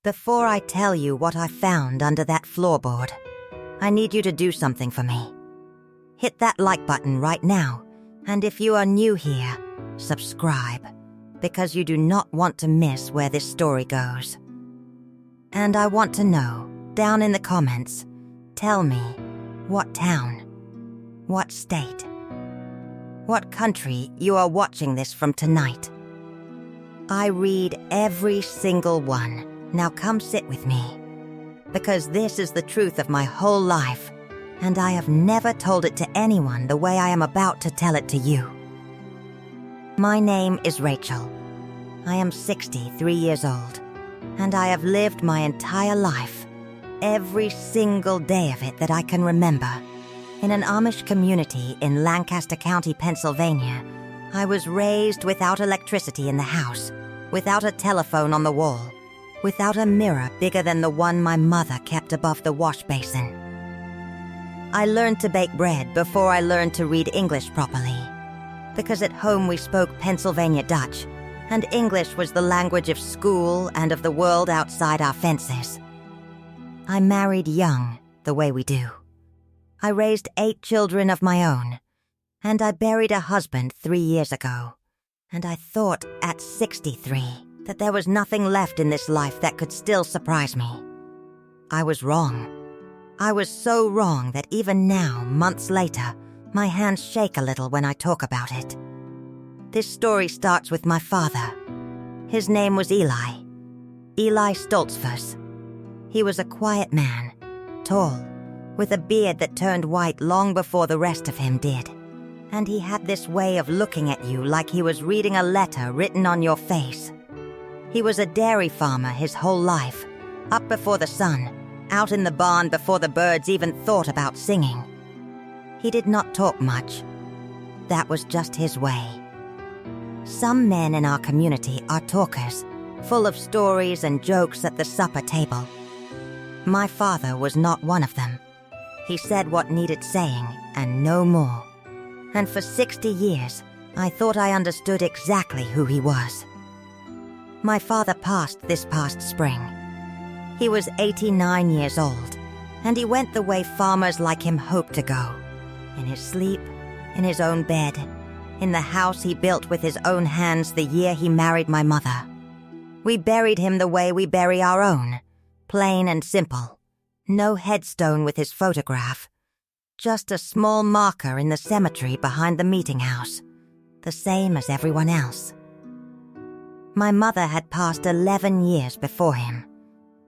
Before I tell you what I found under that floorboard, I need you to do something for me. Hit that like button right now, and if you are new here, subscribe, because you do not want to miss where this story goes. And I want to know, down in the comments, tell me, what town, what state, what country you are watching this from tonight. I read every single one. Now come sit with me, because this is the truth of my whole life, and I have never told it to anyone the way I am about to tell it to you. My name is Rachel. I am 63 years old, and I have lived my entire life, every single day of it that I can remember, in an Amish community in Lancaster County, Pennsylvania. I was raised without electricity in the house, without a telephone on the wall, without a mirror bigger than the one my mother kept above the wash basin. I learned to bake bread before I learned to read English properly, because at home we spoke Pennsylvania Dutch, and English was the language of school and of the world outside our fences. I married young, the way we do. I raised 8 children of my own, and I buried a husband 3 years ago, and I thought at 63 that there was nothing left in this life that could still surprise me. I was wrong. I was so wrong that even now, months later, my hands shake a little when I talk about it. This story starts with my father. His name was Eli Stoltzfus. He was a quiet man, tall, with a beard that turned white long before the rest of him did. And he had this way of looking at you like he was reading a letter written on your face. He was a dairy farmer his whole life, up before the sun, out in the barn before the birds even thought about singing. He did not talk much. That was just his way. Some men in our community are talkers, full of stories and jokes at the supper table. My father was not one of them. He said what needed saying, and no more. And for 60 years, I thought I understood exactly who he was. My father passed this past spring. He was 89 years old, and he went the way farmers like him hope to go. In his sleep, in his own bed, in the house he built with his own hands the year he married my mother. We buried him the way we bury our own, plain and simple. No headstone with his photograph, just a small marker in the cemetery behind the meeting house, the same as everyone else. My mother had passed 11 years before him,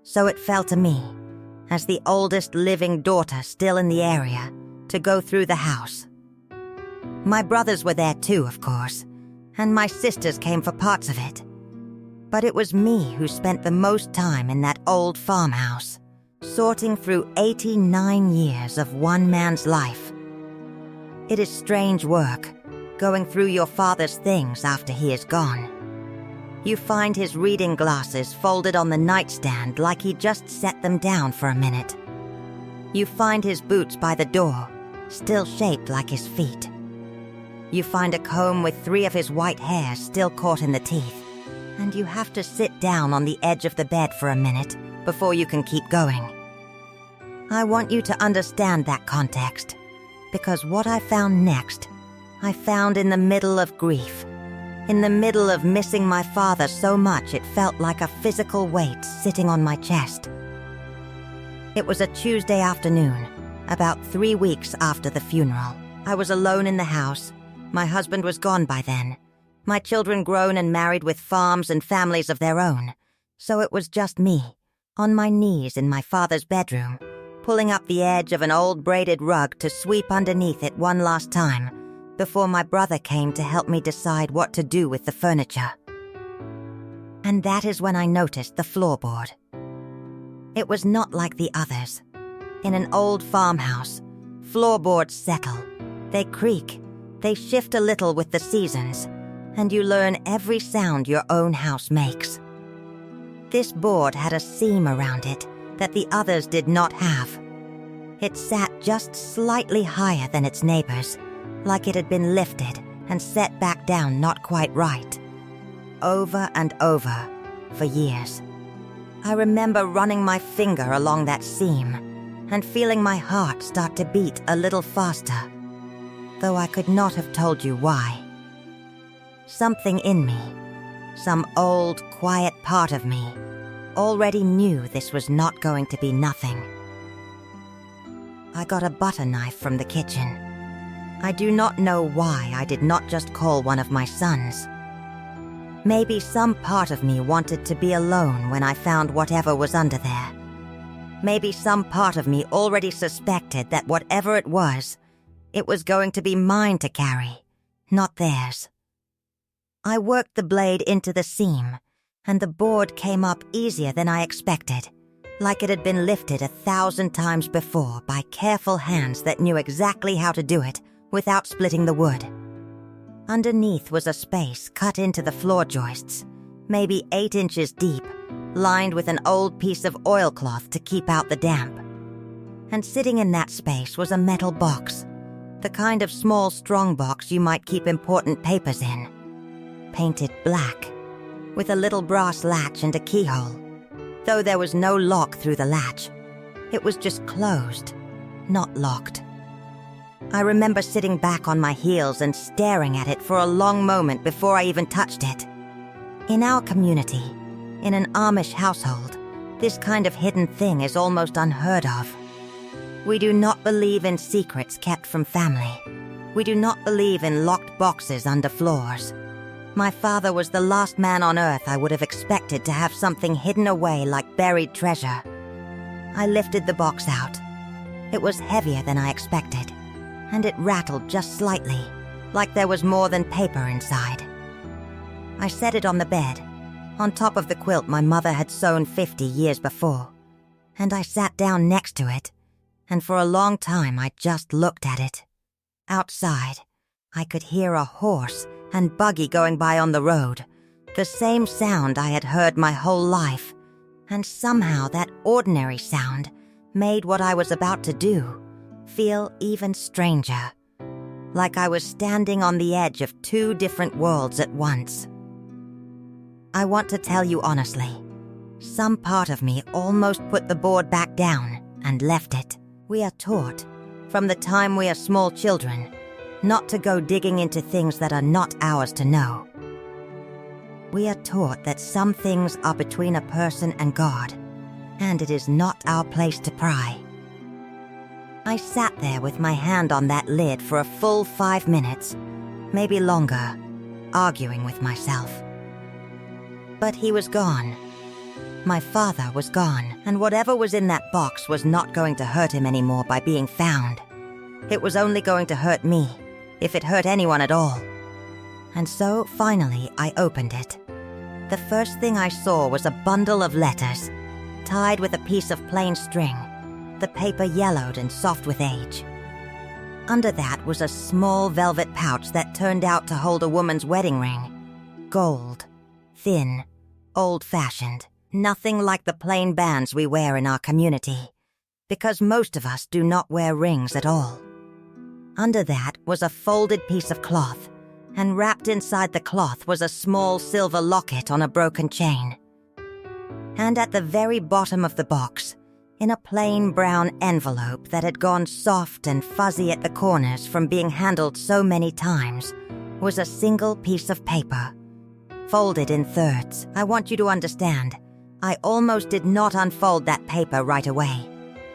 so it fell to me, as the oldest living daughter still in the area, to go through the house. My brothers were there too, of course, and my sisters came for parts of it. But it was me who spent the most time in that old farmhouse, sorting through 89 years of one man's life. It is strange work, going through your father's things after he is gone. You find his reading glasses folded on the nightstand like he just set them down for a minute. You find his boots by the door, still shaped like his feet. You find a comb with 3 of his white hairs still caught in the teeth, and you have to sit down on the edge of the bed for a minute before you can keep going. I want you to understand that context, because what I found next, I found in the middle of grief. In the middle of missing my father so much it felt like a physical weight sitting on my chest. It was a Tuesday afternoon, about 3 weeks after the funeral. I was alone in the house. My husband was gone by then. My children grown and married with farms and families of their own. So it was just me, on my knees in my father's bedroom, pulling up the edge of an old braided rug to sweep underneath it one last time, before my brother came to help me decide what to do with the furniture. And that is when I noticed the floorboard. It was not like the others. In an old farmhouse, floorboards settle. They creak. They shift a little with the seasons, and you learn every sound your own house makes. This board had a seam around it that the others did not have. It sat just slightly higher than its neighbors, like it had been lifted and set back down not quite right. Over and over, for years. I remember running my finger along that seam and feeling my heart start to beat a little faster, though I could not have told you why. Something in me, some old, quiet part of me, already knew this was not going to be nothing. I got a butter knife from the kitchen. I do not know why I did not just call one of my sons. Maybe some part of me wanted to be alone when I found whatever was under there. Maybe some part of me already suspected that whatever it was going to be mine to carry, not theirs. I worked the blade into the seam, and the board came up easier than I expected, like it had been lifted 1,000 times before by careful hands that knew exactly how to do it without splitting the wood. Underneath was a space cut into the floor joists, maybe 8 inches deep, lined with an old piece of oilcloth to keep out the damp. And sitting in that space was a metal box, the kind of small, strong box you might keep important papers in, painted black, with a little brass latch and a keyhole. Though there was no lock through the latch, it was just closed, not locked. I remember sitting back on my heels and staring at it for a long moment before I even touched it. In our community, in an Amish household, this kind of hidden thing is almost unheard of. We do not believe in secrets kept from family. We do not believe in locked boxes under floors. My father was the last man on earth I would have expected to have something hidden away like buried treasure. I lifted the box out. It was heavier than I expected, and it rattled just slightly, like there was more than paper inside. I set it on the bed, on top of the quilt my mother had sewn 50 years before, and I sat down next to it, and for a long time I just looked at it. Outside, I could hear a horse and buggy going by on the road, the same sound I had heard my whole life, and somehow that ordinary sound made what I was about to do feel even stranger, like I was standing on the edge of 2 different worlds at once. I want to tell you honestly, some part of me almost put the board back down and left it. We are taught, from the time we are small children, not to go digging into things that are not ours to know. We are taught that some things are between a person and God, and it is not our place to pry. I sat there with my hand on that lid for a full 5 minutes, maybe longer, arguing with myself. But he was gone. My father was gone, and whatever was in that box was not going to hurt him anymore by being found. It was only going to hurt me, if it hurt anyone at all. And so, finally, I opened it. The first thing I saw was a bundle of letters, tied with a piece of plain string, the paper yellowed and soft with age. Under that was a small velvet pouch that turned out to hold a woman's wedding ring. Gold, thin, old-fashioned, nothing like the plain bands we wear in our community, because most of us do not wear rings at all. Under that was a folded piece of cloth, and wrapped inside the cloth was a small silver locket on a broken chain. And at the very bottom of the box, in a plain brown envelope that had gone soft and fuzzy at the corners from being handled so many times, was a single piece of paper, folded in thirds. I want you to understand, I almost did not unfold that paper right away.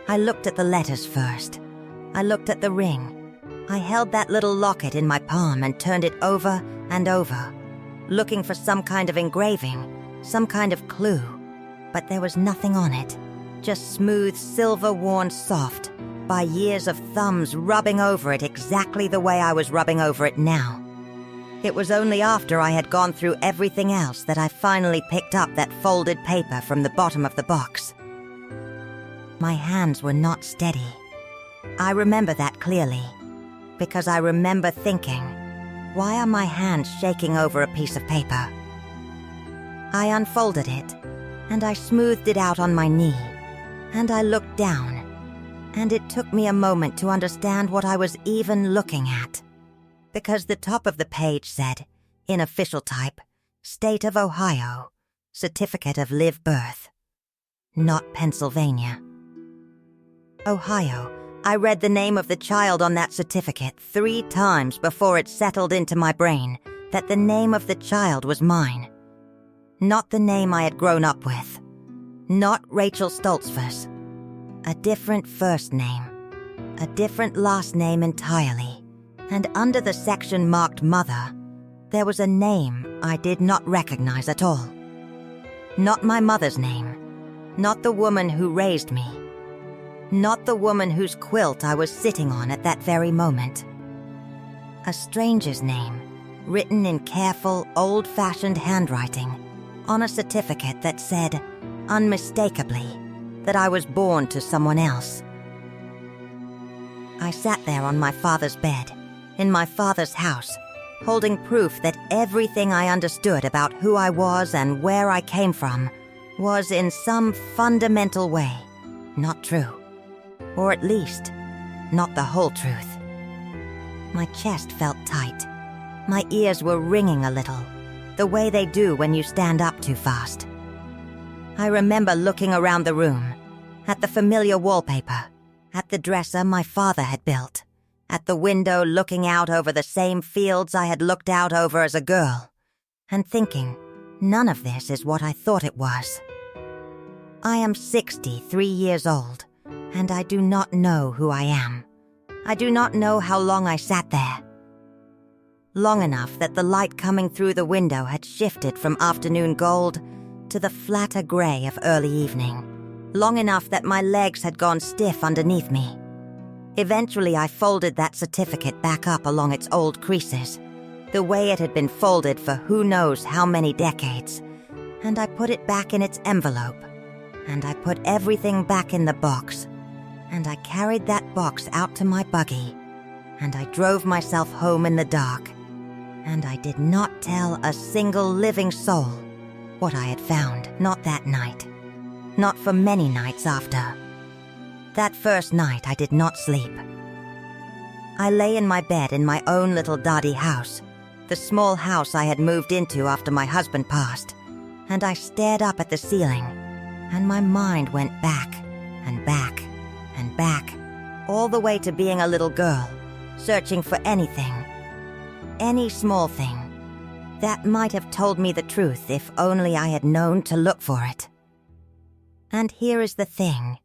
I looked at the letters first. I looked at the ring. I held that little locket in my palm and turned it over and over, looking for some kind of engraving, some kind of clue. But there was nothing on it, just smooth silver worn soft by years of thumbs rubbing over it exactly the way I was rubbing over it now. It was only after I had gone through everything else that I finally picked up that folded paper from the bottom of the box. My hands were not steady. I remember that clearly, because I remember thinking, why are my hands shaking over a piece of paper? I unfolded it, and I smoothed it out on my knee, and I looked down, and it took me a moment to understand what I was even looking at, because the top of the page said, in official type, State of Ohio, Certificate of Live Birth. not Pennsylvania. Ohio. I read the name of the child on that certificate 3 times before it settled into my brain that the name of the child was mine. Not the name I had grown up with. Not Rachel Stoltzfus. A different first name. A different last name entirely. And under the section marked Mother, there was a name I did not recognize at all. Not my mother's name. Not the woman who raised me. Not the woman whose quilt I was sitting on at that very moment. A stranger's name, written in careful, old-fashioned handwriting, on a certificate that said, unmistakably, that I was born to someone else. I sat there on my father's bed, in my father's house, holding proof that everything I understood about who I was and where I came from was in some fundamental way not true. Or at least, not the whole truth. My chest felt tight. My ears were ringing a little, the way they do when you stand up too fast. I remember looking around the room, at the familiar wallpaper, at the dresser my father had built, at the window looking out over the same fields I had looked out over as a girl, and thinking, none of this is what I thought it was. I am 63 years old, and I do not know who I am. I do not know how long I sat there. Long enough that the light coming through the window had shifted from afternoon gold to the flatter gray of early evening. Long enough that my legs had gone stiff underneath me. Eventually, I folded that certificate back up along its old creases, the way it had been folded for who knows how many decades, and I put it back in its envelope, and I put everything back in the box, and I carried that box out to my buggy, and I drove myself home in the dark, and I did not tell a single living soul what I had found, not that night, not for many nights after. That first night I did not sleep. I lay in my bed in my own little doddy house, the small house I had moved into after my husband passed, and I stared up at the ceiling, and my mind went back and back and back, all the way to being a little girl, searching for anything, any small thing, that might have told me the truth if only I had known to look for it. And here is the thing.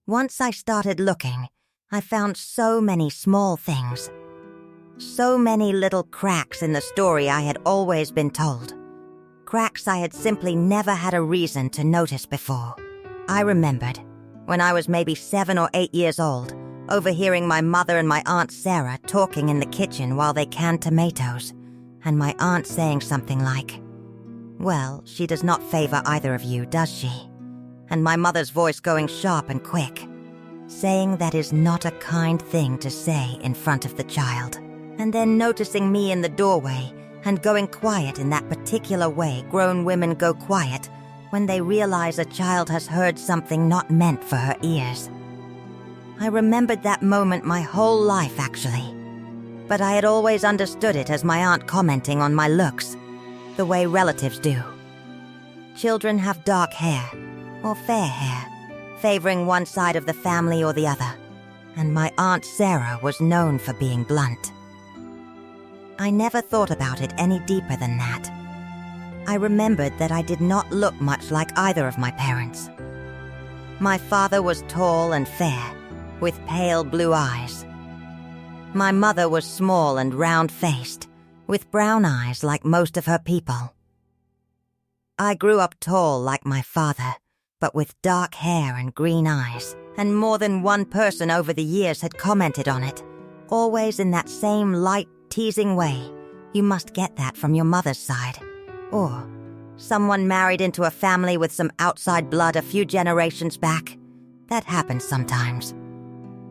Once I started looking, I found so many small things, so many little cracks in the story I had always been told, cracks I had simply never had a reason to notice before. I remembered, when I was maybe 7 or 8 years old, overhearing my mother and my Aunt Sarah talking in the kitchen while they canned tomatoes, and my aunt saying something like, "Well, she does not favor either of you, does she?" And my mother's voice going sharp and quick, saying that is not a kind thing to say in front of the child, and then noticing me in the doorway and going quiet in that particular way grown women go quiet when they realize a child has heard something not meant for her ears. I remembered that moment my whole life, actually. But I had always understood it as my aunt commenting on my looks, the way relatives do. Children have dark hair, or fair hair, favoring one side of the family or the other, and my Aunt Sarah was known for being blunt. I never thought about it any deeper than that. I remembered that I did not look much like either of my parents. My father was tall and fair, with pale blue eyes. My mother was small and round-faced, with brown eyes like most of her people. I grew up tall like my father, but with dark hair and green eyes, and more than one person over the years had commented on it, always in that same light, teasing way. You must get that from your mother's side. Or someone married into a family with some outside blood a few generations back. That happens sometimes.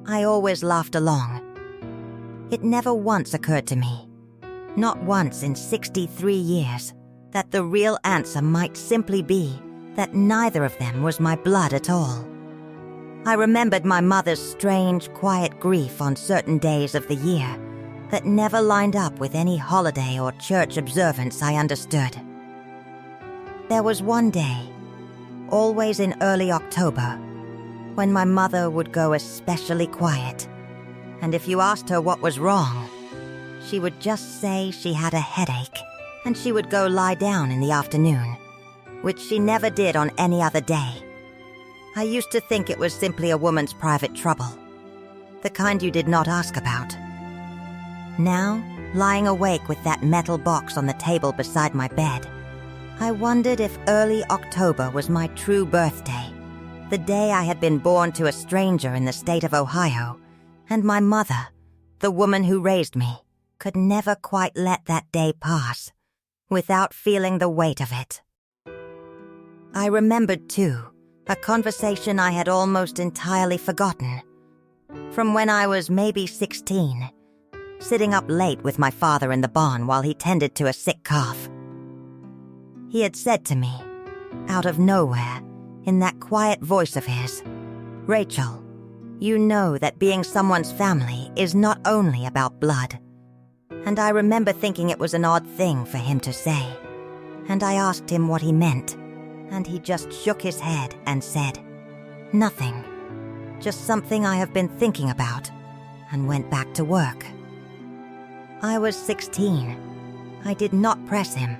I always laughed along. It never once occurred to me, not once in 63 years, that the real answer might simply be that neither of them was my blood at all. I remembered my mother's strange, quiet grief on certain days of the year that never lined up with any holiday or church observance I understood. There was one day, always in early October, when my mother would go especially quiet. And if you asked her what was wrong, she would just say she had a headache, and she would go lie down in the afternoon, which she never did on any other day. I used to think it was simply a woman's private trouble, the kind you did not ask about. Now, lying awake with that metal box on the table beside my bed, I wondered if early October was my true birthday, the day I had been born to a stranger in the state of Ohio, and my mother, the woman who raised me, could never quite let that day pass without feeling the weight of it. I remembered, too, a conversation I had almost entirely forgotten, from when I was maybe 16, sitting up late with my father in the barn while he tended to a sick calf. He had said to me, out of nowhere, in that quiet voice of his, "Rachel, you know that being someone's family is not only about blood." And I remember thinking it was an odd thing for him to say, and I asked him what he meant, and he just shook his head and said, "Nothing, just something I have been thinking about," and went back to work. I was 16. I did not press him.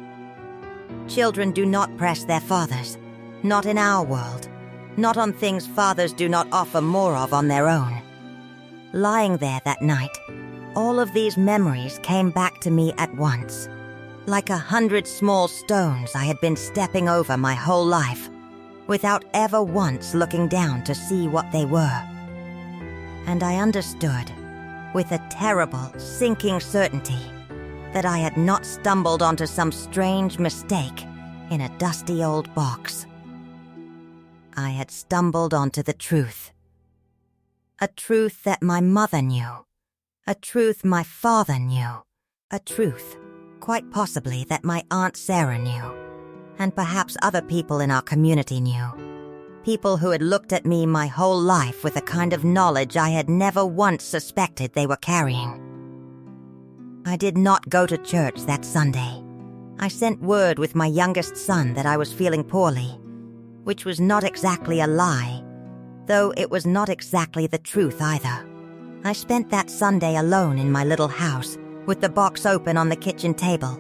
Children do not press their fathers, not in our world, not on things fathers do not offer more of on their own. Lying there that night, all of these memories came back to me at once, like 100 small stones I had been stepping over my whole life, without ever once looking down to see what they were. And I understood, with a terrible, sinking certainty, that I had not stumbled onto some strange mistake in a dusty old box. I had stumbled onto the truth. A truth that my mother knew. A truth my father knew. A truth, quite possibly, that my Aunt Sarah knew. And perhaps other people in our community knew. People who had looked at me my whole life with a kind of knowledge I had never once suspected they were carrying. I did not go to church that Sunday. I sent word with my youngest son that I was feeling poorly, which was not exactly a lie, though it was not exactly the truth either. I spent that Sunday alone in my little house, with the box open on the kitchen table,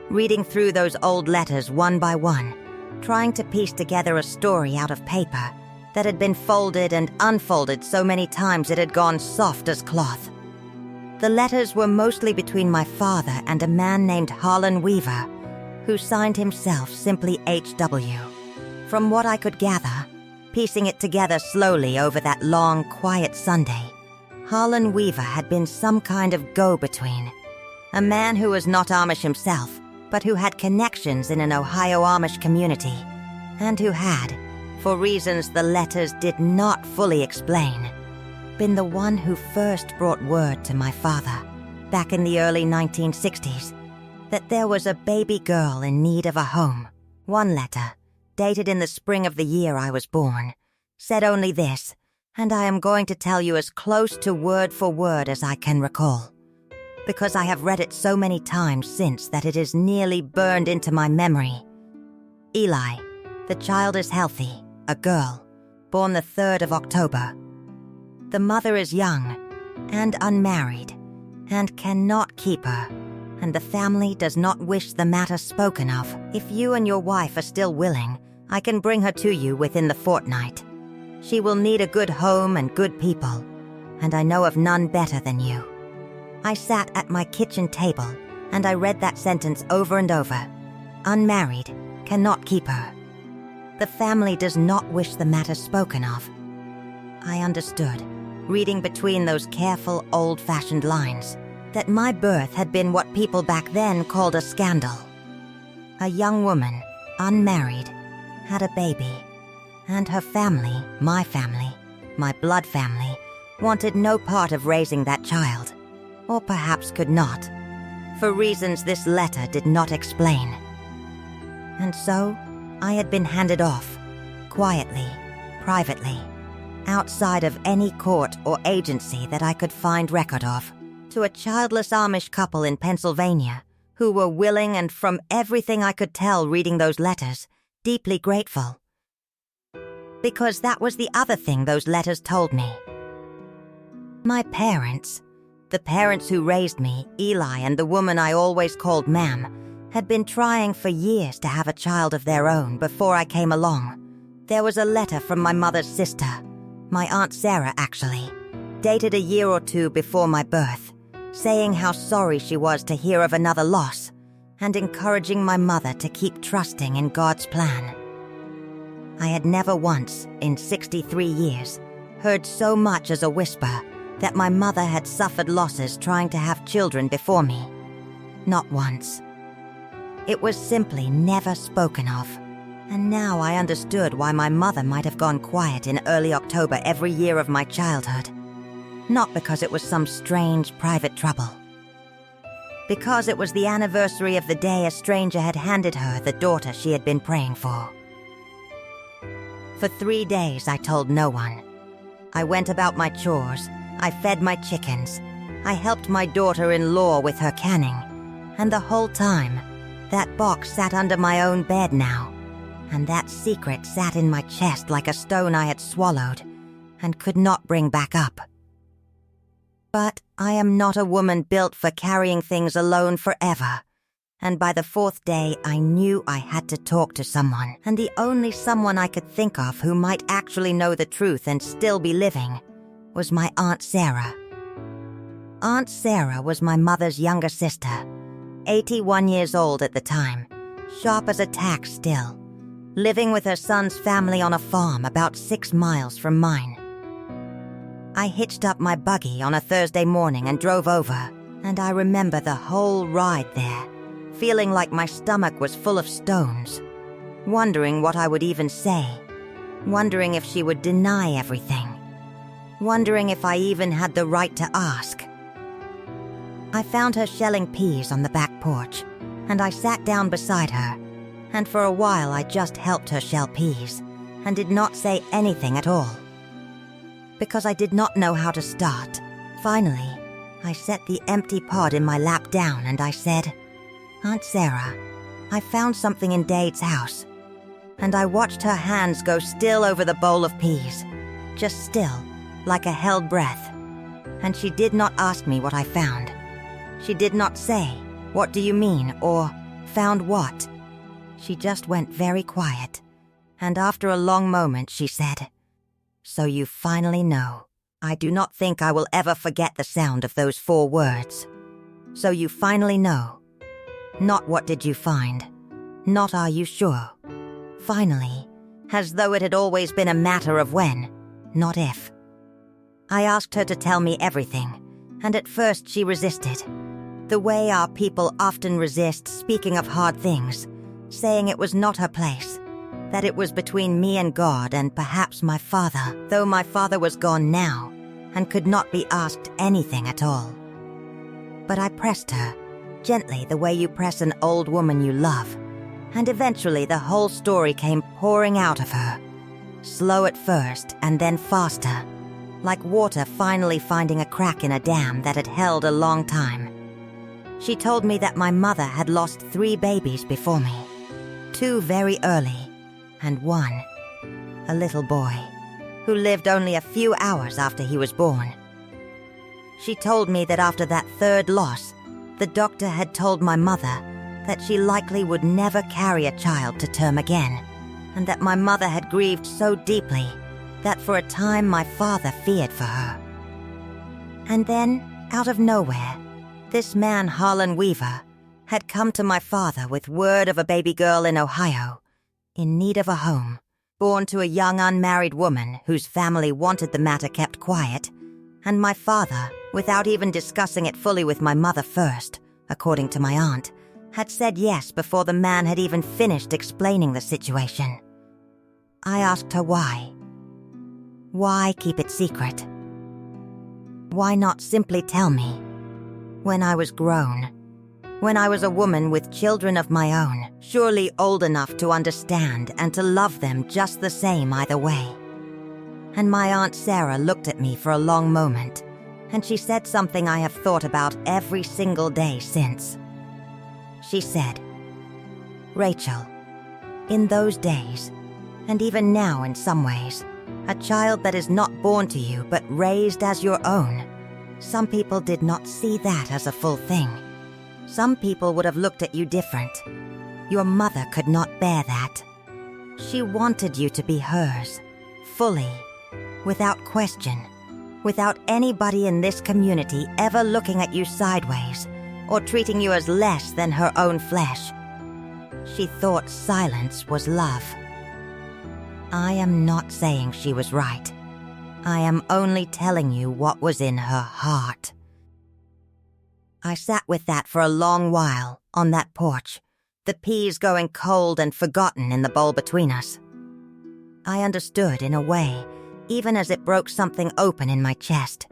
reading through those old letters one by one, trying to piece together a story out of paper that had been folded and unfolded so many times it had gone soft as cloth. The letters were mostly between my father and a man named Harlan Weaver, who signed himself simply H.W. From what I could gather, piecing it together slowly over that long, quiet Sunday, Harlan Weaver had been some kind of go-between, a man who was not Amish himself, but who had connections in an Ohio Amish community, and who had, for reasons the letters did not fully explain, been the one who first brought word to my father, back in the early 1960s, that there was a baby girl in need of a home. One letter, dated in the spring of the year I was born, said only this, and I am going to tell you as close to word for word as I can recall, because I have read it so many times since that it is nearly burned into my memory. Eli, the child is healthy, a girl, born the 3rd of October. The mother is young and unmarried and cannot keep her, and the family does not wish the matter spoken of. If you and your wife are still willing, I can bring her to you within the fortnight. She will need a good home and good people, and I know of none better than you. I sat at my kitchen table and I read that sentence over and over. Unmarried, cannot keep her. The family does not wish the matter spoken of. I understood, reading between those careful, old-fashioned lines, that my birth had been what people back then called a scandal. A young woman, unmarried, had a baby, and her family, my blood family, wanted no part of raising that child, or perhaps could not, for reasons this letter did not explain. And so, I had been handed off, quietly, privately, outside of any court or agency that I could find record of, to a childless Amish couple in Pennsylvania who were willing and, from everything I could tell reading those letters, deeply grateful. Because that was the other thing those letters told me. My parents, the parents who raised me, Eli and the woman I always called Ma'am, had been trying for years to have a child of their own before I came along. There was a letter from my mother's sister, my Aunt Sarah actually, dated a year or two before my birth, saying how sorry she was to hear of another loss and encouraging my mother to keep trusting in God's plan. I had never once, in 63 years, heard so much as a whisper that my mother had suffered losses trying to have children before me. Not once. It was simply never spoken of. And now I understood why my mother might have gone quiet in early October every year of my childhood. Not because it was some strange private trouble. Because it was the anniversary of the day a stranger had handed her the daughter she had been praying for. For 3 days I told no one. I went about my chores, I fed my chickens, I helped my daughter-in-law with her canning, and the whole time, that box sat under my own bed now, and that secret sat in my chest like a stone I had swallowed and could not bring back up. But I am not a woman built for carrying things alone forever, and by the 4th day I knew I had to talk to someone, and the only someone I could think of who might actually know the truth and still be living was my Aunt Sarah. Aunt Sarah was my mother's younger sister, 81 years old at the time, sharp as a tack still, living with her son's family on a farm about 6 miles from mine. I hitched up my buggy on a Thursday morning and drove over, and I remember the whole ride there, feeling like my stomach was full of stones, wondering what I would even say, wondering if she would deny everything, wondering if I even had the right to ask. I found her shelling peas on the back porch, and I sat down beside her, and for a while I just helped her shell peas, and did not say anything at all. Because I did not know how to start. Finally, I set the empty pod in my lap down and I said, "Aunt Sarah, I found something in Dade's house." And I watched her hands go still over the bowl of peas, just still, like a held breath. And she did not ask me what I found. She did not say, "What do you mean?" or "Found what?" She just went very quiet, and after a long moment she said, "So you finally know." I do not think I will ever forget the sound of those 4 words. So you finally know. Not what did you find. Not are you sure. Finally, as though it had always been a matter of when, not if. I asked her to tell me everything, and at first she resisted. The way our people often resist speaking of hard things, saying it was not her place, that it was between me and God and perhaps my father, though my father was gone now and could not be asked anything at all. But I pressed her, gently the way you press an old woman you love, and eventually the whole story came pouring out of her, slow at first and then faster, like water finally finding a crack in a dam that had held a long time. She told me that my mother had lost 3 babies before me, 2 very early, and 1, a little boy, who lived only a few hours after he was born. She told me that after that 3rd loss, the doctor had told my mother that she likely would never carry a child to term again, and that my mother had grieved so deeply that for a time my father feared for her. And then, out of nowhere, this man, Harlan Weaver, had come to my father with word of a baby girl in Ohio, in need of a home, born to a young unmarried woman whose family wanted the matter kept quiet, and my father, without even discussing it fully with my mother first, according to my aunt, had said yes before the man had even finished explaining the situation. I asked her why. Why keep it secret? Why not simply tell me? When I was grown, when I was a woman with children of my own, surely old enough to understand and to love them just the same either way. And my Aunt Sarah looked at me for a long moment, and she said something I have thought about every single day since. She said, "Rachel, in those days, And even now, in some ways, a child that is not born to you but raised as your own. Some people did not see that as a full thing. Some people would have looked at you different. Your mother could not bear that. She wanted you to be hers, fully, without question, without anybody in this community ever looking at you sideways or treating you as less than her own flesh. She thought silence was love. I am not saying she was right. I am only telling you what was in her heart. I sat with that for a long while, on that porch, the peas going cold and forgotten in the bowl between us. I understood in a way, even as it broke something open in my chest.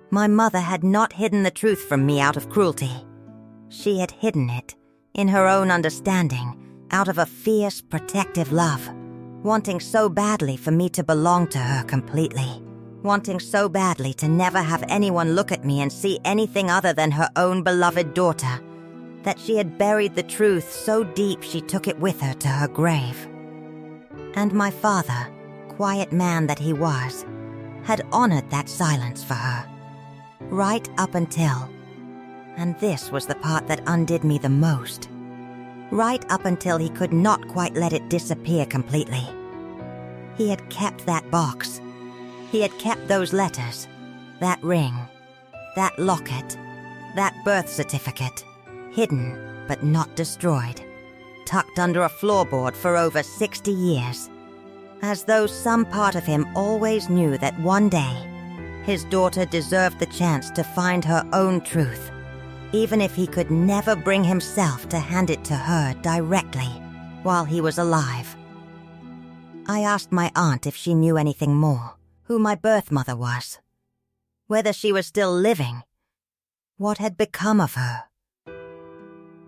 My mother had not hidden the truth from me out of cruelty. She had hidden it, in her own understanding, out of a fierce, protective love, wanting so badly for me to belong to her completely, wanting so badly to never have anyone look at me and see anything other than her own beloved daughter, that she had buried the truth so deep she took it with her to her grave. And my father, quiet man that he was, had honored that silence for her, right up until, and this was the part that undid me the most, right up until he could not quite let it disappear completely. He had kept that box. He had kept those letters, that ring, that locket, that birth certificate, hidden but not destroyed, tucked under a floorboard for over 60 years, as though some part of him always knew that one day his daughter deserved the chance to find her own truth, even if he could never bring himself to hand it to her directly while he was alive. I asked my aunt if she knew anything more, who my birth mother was, whether she was still living, what had become of her.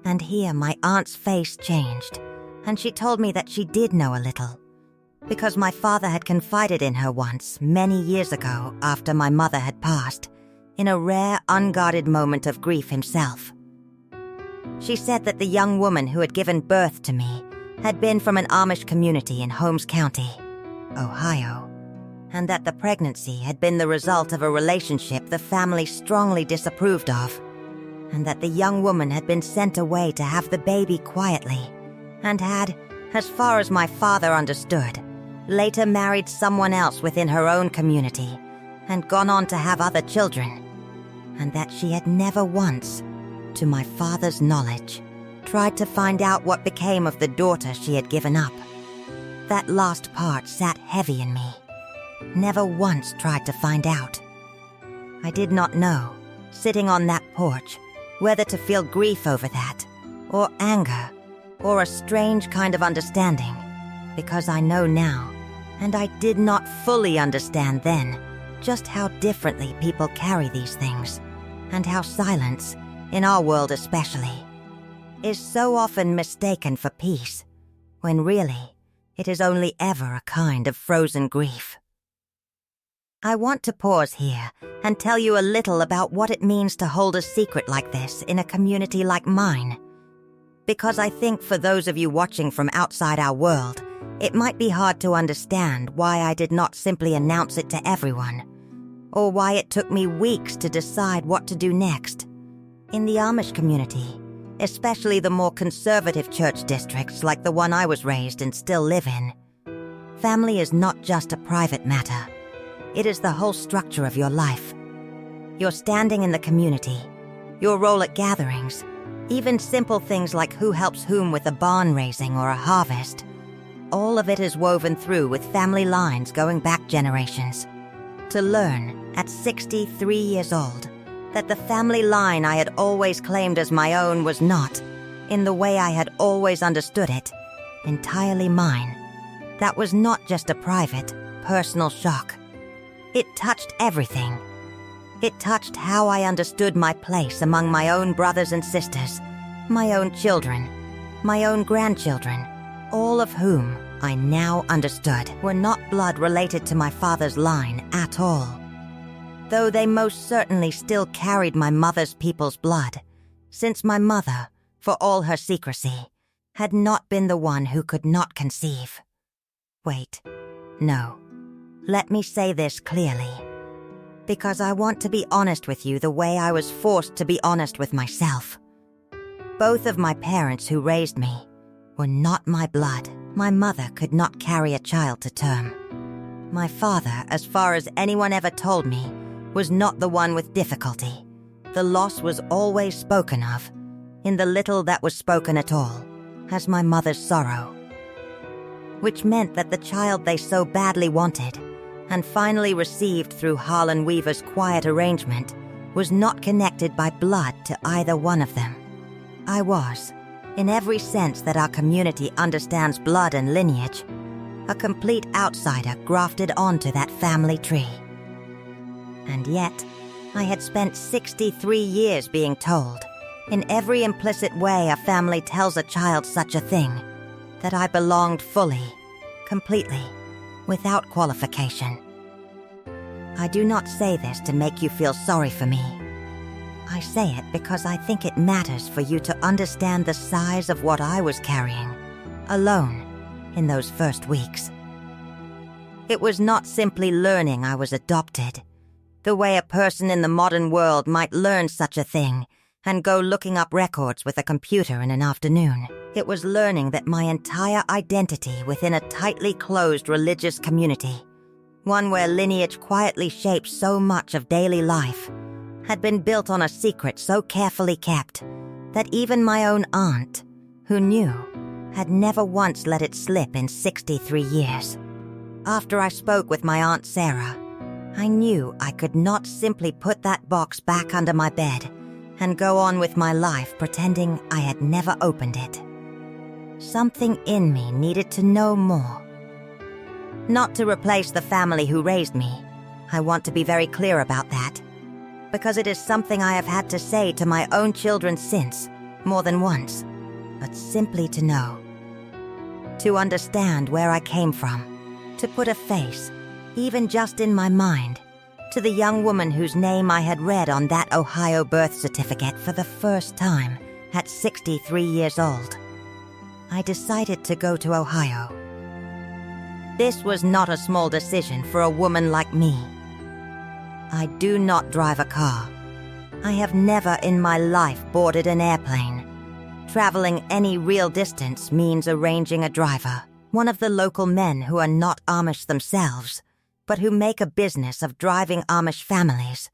And here my aunt's face changed, and she told me that she did know a little, because my father had confided in her once, many years ago after my mother had passed, in a rare, unguarded moment of grief himself. She said that the young woman who had given birth to me had been from an Amish community in Holmes County, Ohio, and that the pregnancy had been the result of a relationship the family strongly disapproved of, and that the young woman had been sent away to have the baby quietly, and had, as far as my father understood, later married someone else within her own community and gone on to have other children, and that she had never once, to my father's knowledge, tried to find out what became of the daughter she had given up. That last part sat heavy in me. Never once tried to find out. I did not know, sitting on that porch, whether to feel grief over that, or anger, or a strange kind of understanding, because I know now, and I did not fully understand then, just how differently people carry these things, and how silence, in our world especially, is so often mistaken for peace, when really it is only ever a kind of frozen grief. I want to pause here and tell you a little about what it means to hold a secret like this in a community like mine, because I think for those of you watching from outside our world, it might be hard to understand why I did not simply announce it to everyone, or why it took me weeks to decide what to do next. In the Amish community, especially the more conservative church districts like the one I was raised and still live in, family is not just a private matter. It is the whole structure of your life. Your standing in the community, your role at gatherings, even simple things like who helps whom with a barn raising or a harvest, all of it is woven through with family lines going back generations. To learn, at 63 years old, that the family line I had always claimed as my own was not, in the way I had always understood it, entirely mine. That was not just a private, personal shock. It touched everything. It touched how I understood my place among my own brothers and sisters, my own children, my own grandchildren, all of whom I now understood were not blood related to my father's line at all. Though they most certainly still carried my mother's people's blood, since my mother, for all her secrecy, had not been the one who could not conceive. Wait, no. Let me say this clearly. Because I want to be honest with you the way I was forced to be honest with myself. Both of my parents who raised me were not my blood. My mother could not carry a child to term. My father, as far as anyone ever told me, was not the one with difficulty. The loss was always spoken of, in the little that was spoken at all, as my mother's sorrow. Which meant that the child they so badly wanted, and finally received through Harlan Weaver's quiet arrangement, was not connected by blood to either one of them. I was, in every sense that our community understands blood and lineage, a complete outsider grafted onto that family tree. And yet, I had spent 63 years being told, in every implicit way a family tells a child such a thing, that I belonged fully, completely, without qualification. I do not say this to make you feel sorry for me. I say it because I think it matters for you to understand the size of what I was carrying, alone, in those first weeks. It was not simply learning I was adopted, the way a person in the modern world might learn such a thing and go looking up records with a computer in an afternoon. It was learning that my entire identity within a tightly closed religious community, one where lineage quietly shapes so much of daily life, had been built on a secret so carefully kept that even my own aunt, who knew, had never once let it slip in 63 years. After I spoke with my Aunt Sarah, I knew I could not simply put that box back under my bed and go on with my life pretending I had never opened it. Something in me needed to know more. Not to replace the family who raised me, I want to be very clear about that, because it is something I have had to say to my own children since, more than once, but simply to know. To understand where I came from, to put a face, even just in my mind, to the young woman whose name I had read on that Ohio birth certificate for the first time at 63 years old. I decided to go to Ohio. This was not a small decision for a woman like me. I do not drive a car. I have never in my life boarded an airplane. Traveling any real distance means arranging a driver, one of the local men who are not Amish themselves, but who make a business of driving Amish families,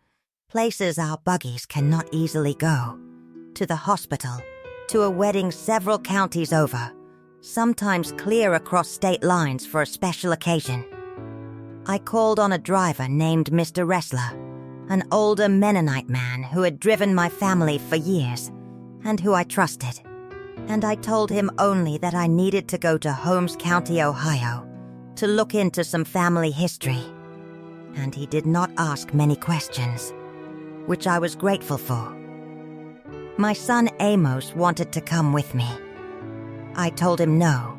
places our buggies cannot easily go, to the hospital, to a wedding several counties over, sometimes clear across state lines for a special occasion. I called on a driver named Mr. Wrestler, an older Mennonite man who had driven my family for years, and who I trusted. And I told him only that I needed to go to Holmes County, Ohio, to look into some family history. And he did not ask many questions, which I was grateful for. My son Amos wanted to come with me. I told him no,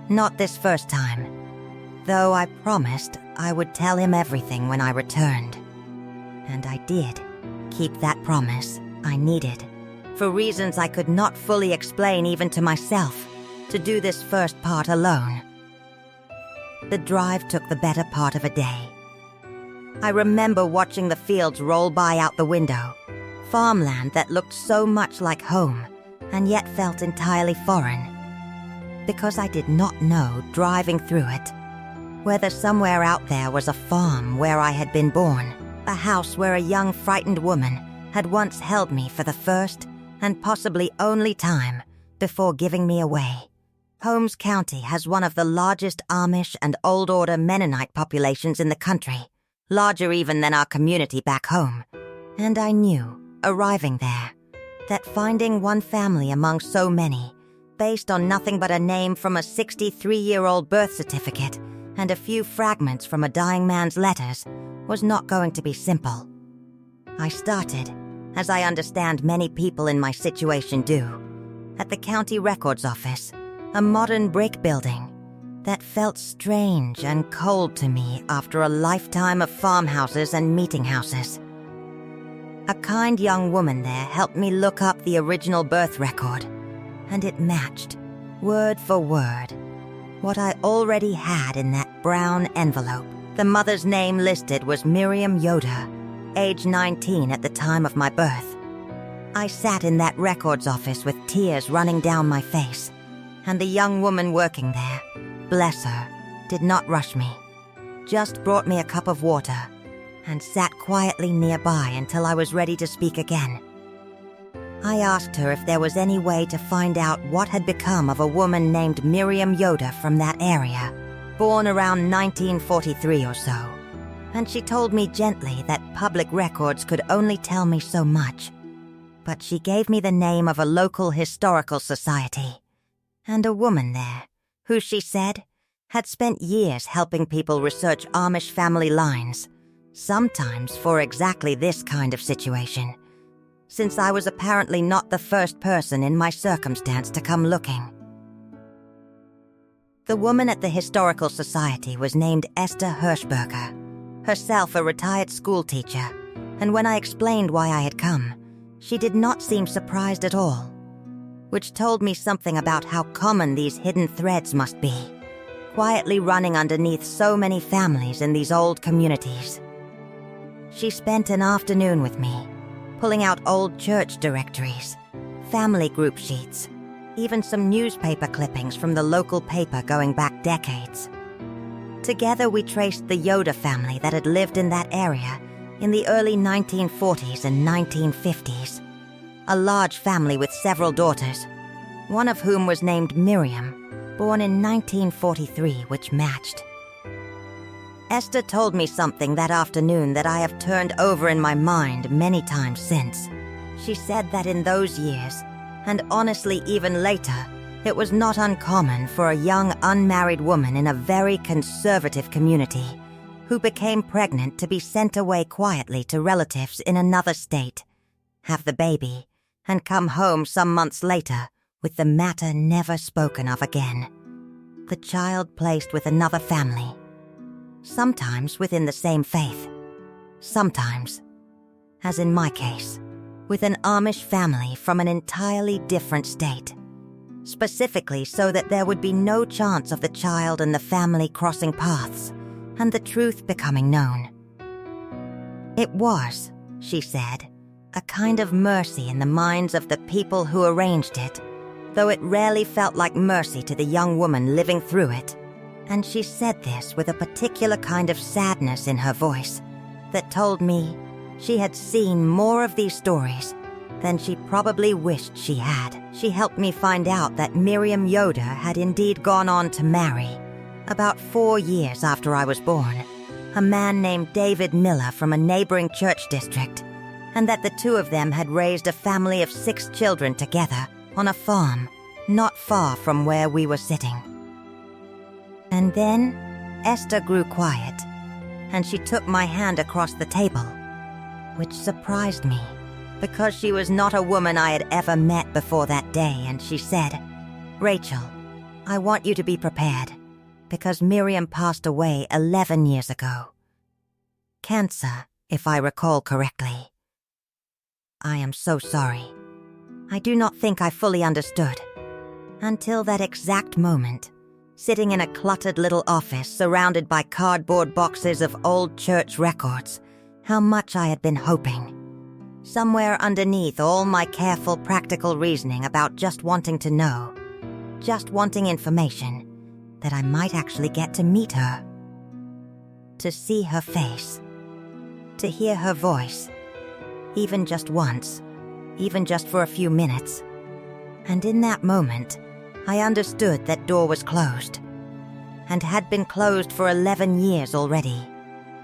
not this first time, though I promised I would tell him everything when I returned. And I did keep that promise. I needed, for reasons I could not fully explain even to myself, to do this first part alone. The drive took the better part of a day. I remember watching the fields roll by out the window, farmland that looked so much like home and yet felt entirely foreign, because I did not know, driving through it, whether somewhere out there was a farm where I had been born, a house where a young frightened woman had once held me for the first and possibly only time before giving me away. Holmes County has one of the largest Amish and Old Order Mennonite populations in the country, larger even than our community back home. And I knew, arriving there, that finding one family among so many, based on nothing but a name from a 63-year-old birth certificate and a few fragments from a dying man's letters, was not going to be simple. I started, as I understand many people in my situation do, at the county records office, a modern brick building that felt strange and cold to me after a lifetime of farmhouses and meeting houses. A kind young woman there helped me look up the original birth record, and it matched, word for word, what I already had in that brown envelope. The mother's name listed was Miriam Yoder, age 19 at the time of my birth. I sat in that records office with tears running down my face, and the young woman working there, bless her, did not rush me, just brought me a cup of water and sat quietly nearby until I was ready to speak again. I asked her if there was any way to find out what had become of a woman named Miriam Yoder from that area, born around 1943 or so, and she told me gently that public records could only tell me so much. But she gave me the name of a local historical society, and a woman there, who she said had spent years helping people research Amish family lines, sometimes for exactly this kind of situation, since I was apparently not the first person in my circumstance to come looking. The woman at the Historical Society was named Esther Hirschberger, herself a retired schoolteacher, and when I explained why I had come, she did not seem surprised at all, which told me something about how common these hidden threads must be, quietly running underneath so many families in these old communities. She spent an afternoon with me, pulling out old church directories, family group sheets, even some newspaper clippings from the local paper going back decades. Together we traced the Yoder family that had lived in that area in the early 1940s and 1950s, a large family with several daughters, one of whom was named Miriam, born in 1943, which matched. Esther told me something that afternoon that I have turned over in my mind many times since. She said that in those years, and honestly even later, it was not uncommon for a young unmarried woman in a very conservative community who became pregnant to be sent away quietly to relatives in another state, have the baby, and come home some months later with the matter never spoken of again. The child placed with another family, sometimes within the same faith, sometimes, as in my case, with an Amish family from an entirely different state, specifically so that there would be no chance of the child and the family crossing paths and the truth becoming known. It was, she said, a kind of mercy in the minds of the people who arranged it, though it rarely felt like mercy to the young woman living through it. And she said this with a particular kind of sadness in her voice that told me she had seen more of these stories than she probably wished she had. She helped me find out that Miriam Yoder had indeed gone on to marry, about 4 years after I was born, a man named David Miller from a neighboring church district, and that the two of them had raised a family of 6 children together on a farm not far from where we were sitting. And then Esther grew quiet, and she took my hand across the table, which surprised me, because she was not a woman I had ever met before that day, and she said, "Rachel, I want you to be prepared, because Miriam passed away 11 years ago. Cancer, if I recall correctly. I am so sorry. I do not think I fully understood, until that exact moment, sitting in a cluttered little office surrounded by cardboard boxes of old church records, how much I had been hoping. Somewhere underneath all my careful practical reasoning about just wanting to know, just wanting information, that I might actually get to meet her. To see her face, to hear her voice, even just once, even just for a few minutes. And in that moment, I understood that door was closed, and had been closed for 11 years already.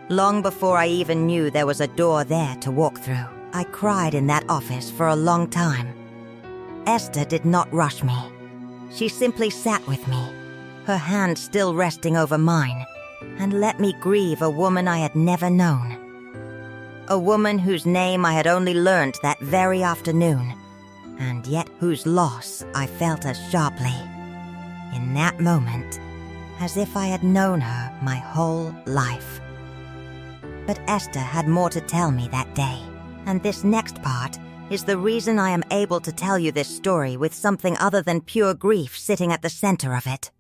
Long before I even knew there was a door there to walk through. I cried in that office for a long time. Esther did not rush me. She simply sat with me, her hand still resting over mine, and let me grieve a woman I had never known. A woman whose name I had only learned that very afternoon, and yet whose loss I felt as sharply, in that moment, as if I had known her my whole life. But Esther had more to tell me that day, and this next part is the reason I am able to tell you this story with something other than pure grief sitting at the center of it.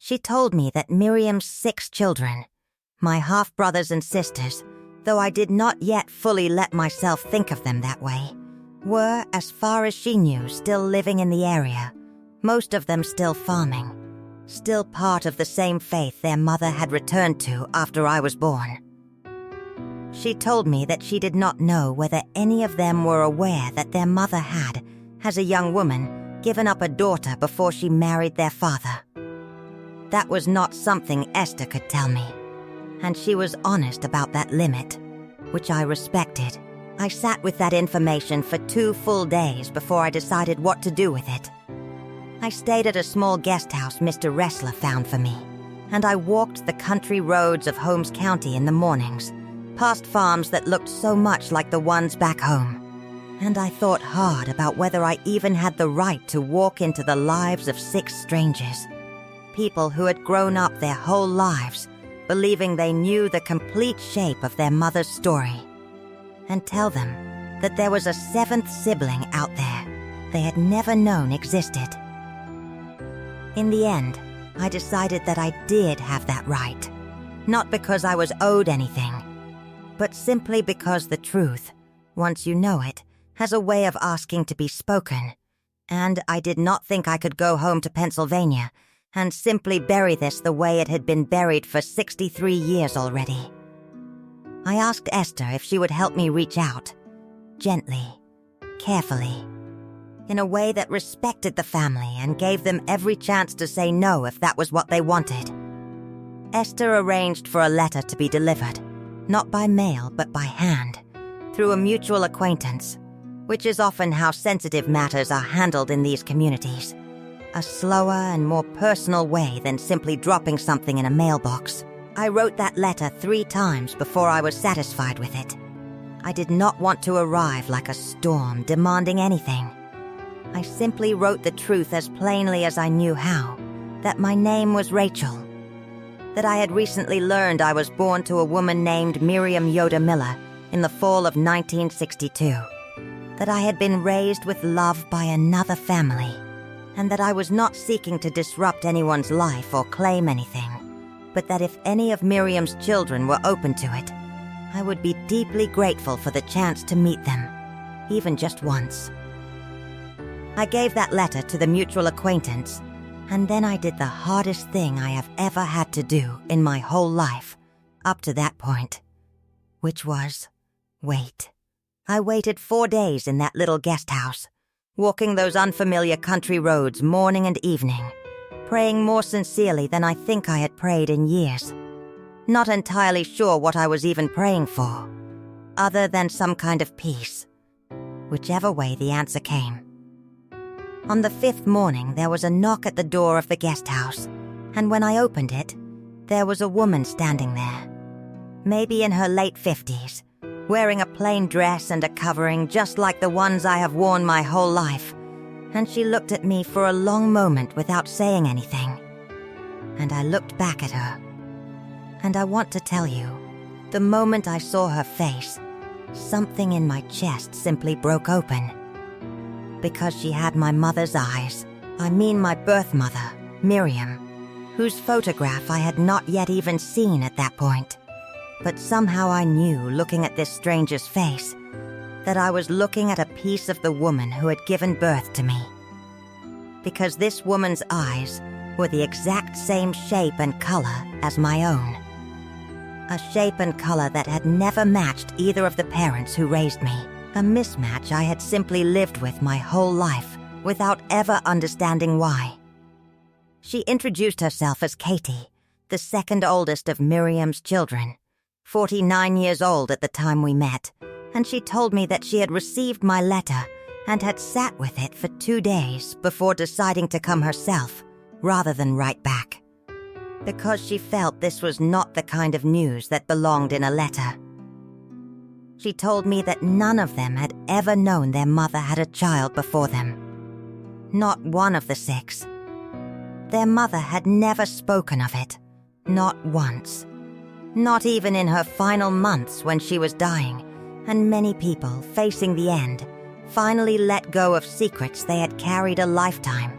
She told me that Miriam's 6 children, my half-brothers and sisters, though I did not yet fully let myself think of them that way, were, as far as she knew, still living in the area, most of them still farming, still part of the same faith their mother had returned to after I was born. She told me that she did not know whether any of them were aware that their mother had, as a young woman, given up a daughter before she married their father. That was not something Esther could tell me, and she was honest about that limit, which I respected. I sat with that information for 2 full days before I decided what to do with it. I stayed at a small guest house Mr. Ressler found for me, and I walked the country roads of Holmes County in the mornings, past farms that looked so much like the ones back home. And I thought hard about whether I even had the right to walk into the lives of 6 strangers, people who had grown up their whole lives believing they knew the complete shape of their mother's story, and tell them that there was a 7th sibling out there they had never known existed. In the end, I decided that I did have that right, not because I was owed anything, but simply because the truth, once you know it, has a way of asking to be spoken, and I did not think I could go home to Pennsylvania and simply bury this the way it had been buried for 63 years already. I asked Esther if she would help me reach out, gently, carefully, in a way that respected the family and gave them every chance to say no if that was what they wanted. Esther arranged for a letter to be delivered, not by mail but by hand, through a mutual acquaintance, which is often how sensitive matters are handled in these communities. A slower and more personal way than simply dropping something in a mailbox. I wrote that letter 3 times before I was satisfied with it. I did not want to arrive like a storm demanding anything. I simply wrote the truth as plainly as I knew how, that my name was Rachel, that I had recently learned I was born to a woman named Miriam Yoder Miller in the fall of 1962, that I had been raised with love by another family, and that I was not seeking to disrupt anyone's life or claim anything, but that if any of Miriam's children were open to it, I would be deeply grateful for the chance to meet them, even just once. I gave that letter to the mutual acquaintance, and then I did the hardest thing I have ever had to do in my whole life, up to that point, which was wait. I waited 4 days in that little guest house, walking those unfamiliar country roads morning and evening, praying more sincerely than I think I had prayed in years. Not entirely sure what I was even praying for, other than some kind of peace, whichever way the answer came. On the 5th morning, there was a knock at the door of the guest house, and when I opened it, there was a woman standing there, maybe in her late 50s, wearing a plain dress and a covering just like the ones I have worn my whole life, and she looked at me for a long moment without saying anything. And I looked back at her. And I want to tell you, the moment I saw her face, something in my chest simply broke open. Because she had my mother's eyes, I mean my birth mother, Miriam, whose photograph I had not yet even seen at that point. But somehow I knew, looking at this stranger's face, that I was looking at a piece of the woman who had given birth to me. Because this woman's eyes were the exact same shape and color as my own. A shape and color that had never matched either of the parents who raised me. A mismatch I had simply lived with my whole life without ever understanding why. She introduced herself as Katie, the 2nd oldest of Miriam's children, 49 years old at the time we met, and she told me that she had received my letter and had sat with it for 2 days before deciding to come herself rather than write back, because she felt this was not the kind of news that belonged in a letter. She told me that none of them had ever known their mother had a child before them. Not one of the 6. Their mother had never spoken of it, not once. Not even in her final months when she was dying, and many people, facing the end, finally let go of secrets they had carried a lifetime.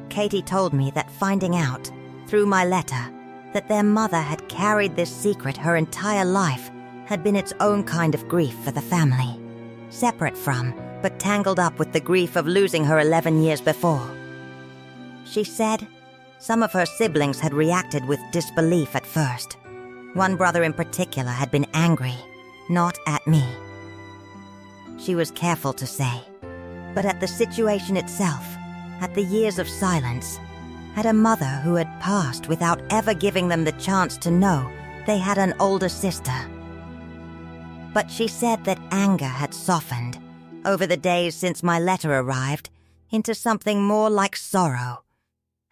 Katie told me that finding out, through my letter, that their mother had carried this secret her entire life had been its own kind of grief for the family, separate from, but tangled up with the grief of losing her 11 years before. She said some of her siblings had reacted with disbelief at first. One brother in particular had been angry, not at me. She was careful to say, but at the situation itself, at the years of silence, at a mother who had passed without ever giving them the chance to know they had an older sister. But she said that anger had softened over the days since my letter arrived into something more like sorrow.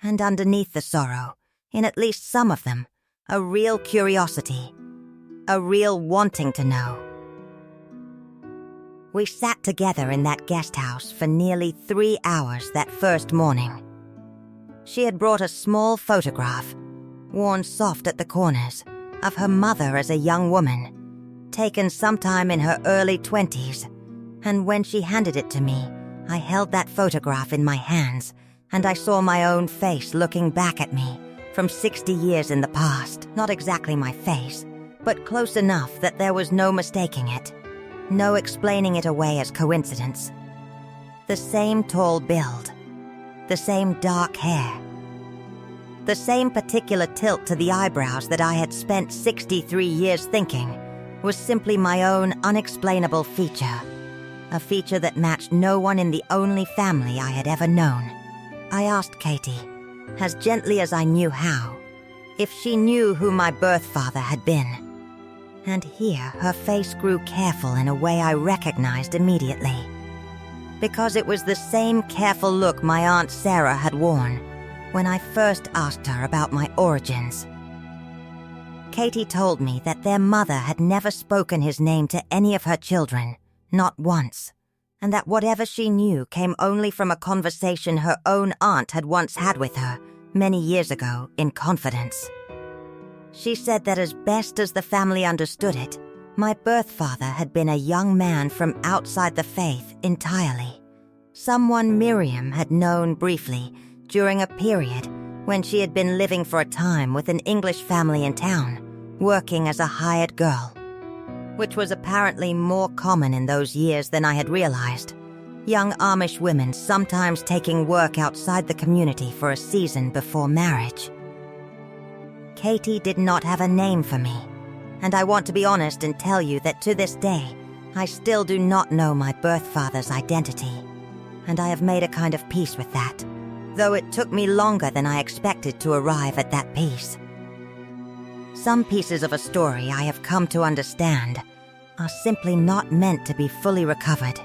And underneath the sorrow, in at least some of them, a real curiosity, a real wanting to know. We sat together in that guest house for nearly 3 hours that first morning. She had brought a small photograph, worn soft at the corners, of her mother as a young woman, taken sometime in her early 20s, and when she handed it to me, I held that photograph in my hands, and I saw my own face looking back at me from 60 years in the past. Not exactly my face, but close enough that there was no mistaking it, no explaining it away as coincidence. The same tall build, the same dark hair, the same particular tilt to the eyebrows that I had spent 63 years thinking was simply my own unexplainable feature, a feature that matched no one in the only family I had ever known. I asked Katie, as gently as I knew how, if she knew who my birth father had been. And here her face grew careful in a way I recognized immediately, because it was the same careful look my Aunt Sarah had worn when I first asked her about my origins. Katie told me that their mother had never spoken his name to any of her children, not once, and that whatever she knew came only from a conversation her own aunt had once had with her many years ago in confidence. She said that as best as the family understood it, my birth father had been a young man from outside the faith entirely, someone Miriam had known briefly during a period when she had been living for a time with an English family in town, working as a hired girl, which was apparently more common in those years than I had realized. Young Amish women sometimes taking work outside the community for a season before marriage. Katie did not have a name for me, and I want to be honest and tell you that to this day, I still do not know my birth father's identity, and I have made a kind of peace with that, though it took me longer than I expected to arrive at that peace. Some pieces of a story I have come to understand are simply not meant to be fully recovered,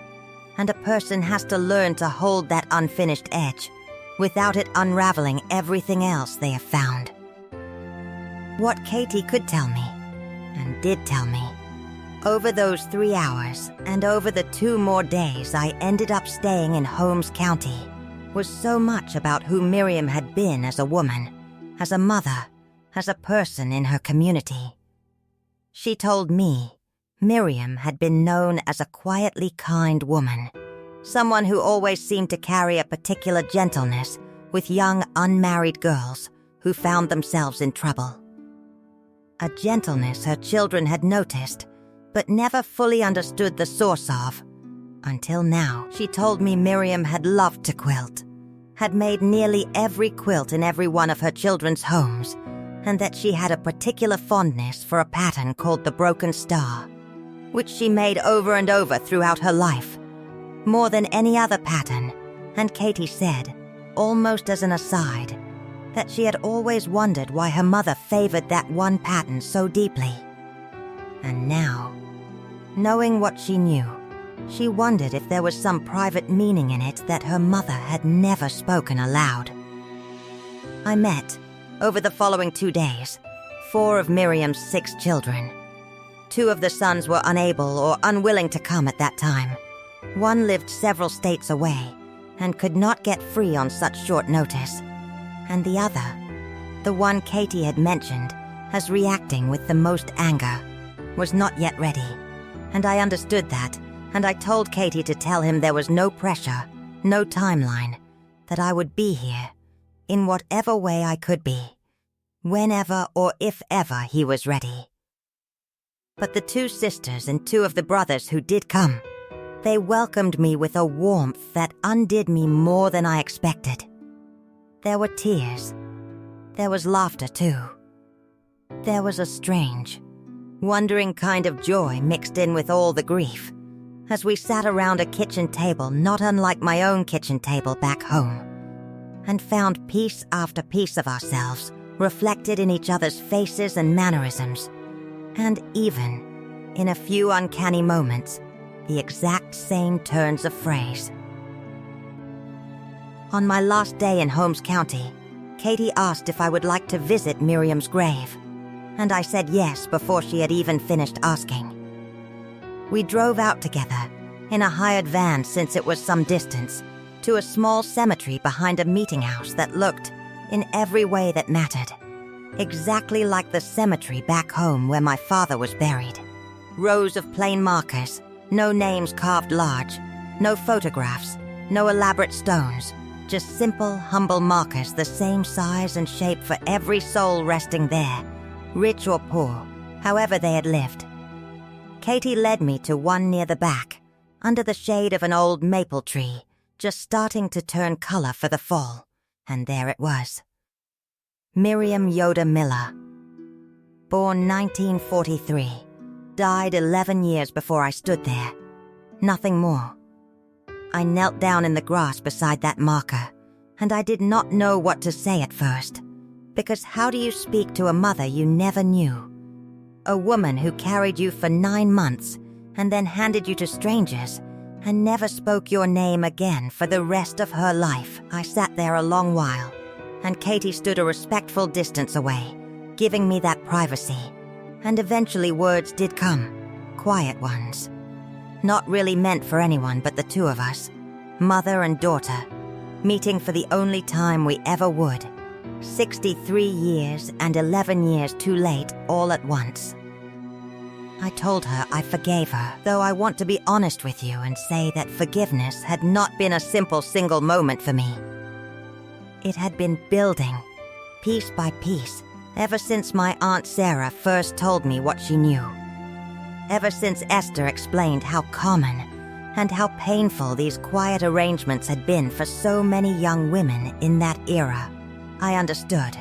and a person has to learn to hold that unfinished edge without it unraveling everything else they have found. What Katie could tell me, and did tell me, over those 3 hours and over the 2 more days I ended up staying in Holmes County, was so much about who Miriam had been as a woman, as a mother, as a person in her community. She told me Miriam had been known as a quietly kind woman, someone who always seemed to carry a particular gentleness with young unmarried girls who found themselves in trouble. A gentleness her children had noticed, but never fully understood the source of. Until now, she told me Miriam had loved to quilt, had made nearly every quilt in every one of her children's homes, and that she had a particular fondness for a pattern called the Broken Star, which she made over and over throughout her life, more than any other pattern, and Katie said, almost as an aside, that she had always wondered why her mother favored that one pattern so deeply. And now, knowing what she knew, she wondered if there was some private meaning in it that her mother had never spoken aloud. I met, over the following 2 days, 4 of Miriam's 6 children. 2 of the sons were unable or unwilling to come at that time. One lived several states away and could not get free on such short notice. And the other, the one Katie had mentioned as reacting with the most anger, was not yet ready. And I understood that, and I told Katie to tell him there was no pressure, no timeline, that I would be here, in whatever way I could be, whenever or if ever he was ready. But the 2 sisters and 2 of the brothers who did come, they welcomed me with a warmth that undid me more than I expected. There were tears. There was laughter too. There was a strange, wondering kind of joy mixed in with all the grief, as we sat around a kitchen table not unlike my own kitchen table back home, and found piece after piece of ourselves reflected in each other's faces and mannerisms, and even, in a few uncanny moments, the exact same turns of phrase. On my last day in Holmes County, Katie asked if I would like to visit Miriam's grave, and I said yes before she had even finished asking. We drove out together, in a hired van since it was some distance, to a small cemetery behind a meeting house that looked, in every way that mattered, exactly like the cemetery back home where my father was buried. Rows of plain markers, no names carved large, no photographs, no elaborate stones, just simple, humble markers the same size and shape for every soul resting there, rich or poor, however they had lived. Katie led me to one near the back, under the shade of an old maple tree, just starting to turn color for the fall, and there it was. Miriam Yoder Miller. Born 1943, died 11 years before I stood there. Nothing more. I knelt down in the grass beside that marker, and I did not know what to say at first, because how do you speak to a mother you never knew? A woman who carried you for 9 months and then handed you to strangers and never spoke your name again for the rest of her life. I sat there a long while, and Katie stood a respectful distance away, giving me that privacy, and eventually words did come, quiet ones. Not really meant for anyone but the 2 of us, mother and daughter, meeting for the only time we ever would. 63 years and 11 years too late all at once. I told her I forgave her, though I want to be honest with you and say that forgiveness had not been a simple single moment for me. It had been building, piece by piece, ever since my Aunt Sarah first told me what she knew. Ever since Esther explained how common and how painful these quiet arrangements had been for so many young women in that era. I understood,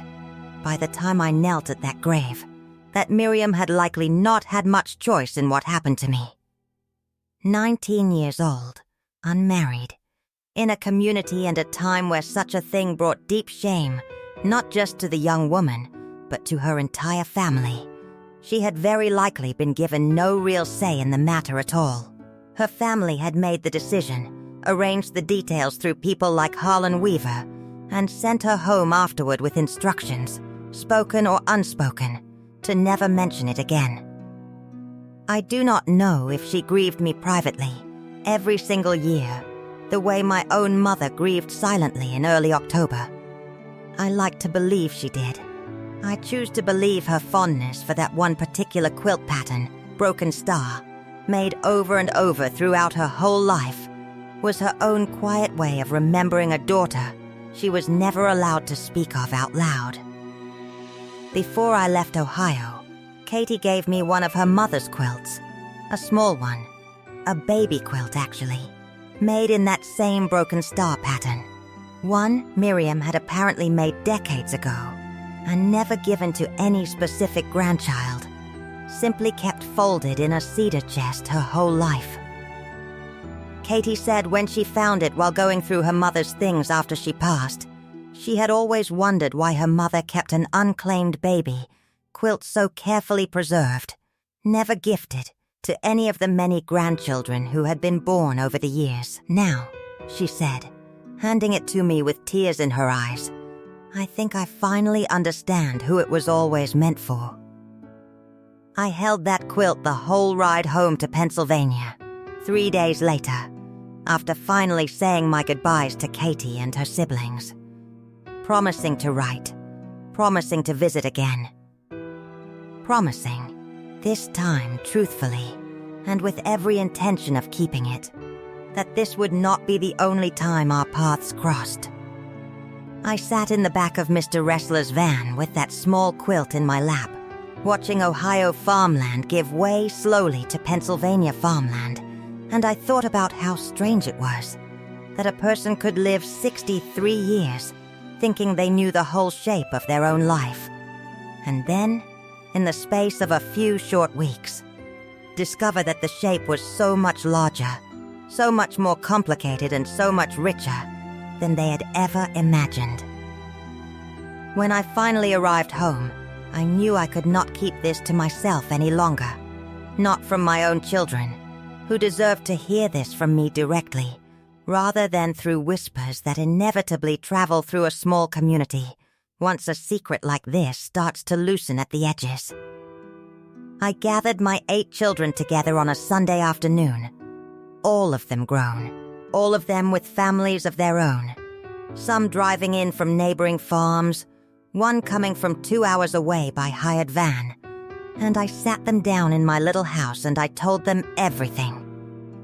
by the time I knelt at that grave, that Miriam had likely not had much choice in what happened to me. 19 years old, unmarried, in a community and a time where such a thing brought deep shame, not just to the young woman, but to her entire family. She had very likely been given no real say in the matter at all. Her family had made the decision, arranged the details through people like Harlan Weaver, and sent her home afterward with instructions, spoken or unspoken, to never mention it again. I do not know if she grieved me privately, every single year, the way my own mother grieved silently in early October. I like to believe she did. I choose to believe her fondness for that one particular quilt pattern, Broken Star, made over and over throughout her whole life, was her own quiet way of remembering a daughter she was never allowed to speak of out loud. Before I left Ohio, Katie gave me one of her mother's quilts, a small one, a baby quilt actually, made in that same Broken Star pattern. One Miriam had apparently made decades ago and never given to any specific grandchild, simply kept folded in a cedar chest her whole life. Katie said when she found it while going through her mother's things after she passed, she had always wondered why her mother kept an unclaimed baby quilt so carefully preserved, never gifted to any of the many grandchildren who had been born over the years. Now, she said, handing it to me with tears in her eyes, I think I finally understand who it was always meant for. I held that quilt the whole ride home to Pennsylvania, 3 days later, after finally saying my goodbyes to Katie and her siblings. Promising to write, promising to visit again. Promising, this time truthfully, and with every intention of keeping it, that this would not be the only time our paths crossed. I sat in the back of Mr. Ressler's van with that small quilt in my lap, watching Ohio farmland give way slowly to Pennsylvania farmland, and I thought about how strange it was that a person could live 63 years thinking they knew the whole shape of their own life, and then, in the space of a few short weeks, discover that the shape was so much larger, so much more complicated, and so much richer than they had ever imagined. When I finally arrived home, I knew I could not keep this to myself any longer. Not from my own children, who deserved to hear this from me directly, rather than through whispers that inevitably travel through a small community once a secret like this starts to loosen at the edges. I gathered my 8 children together on a Sunday afternoon, all of them grown, all of them with families of their own, some driving in from neighboring farms, one coming from 2 hours away by hired van, and I sat them down in my little house and I told them everything.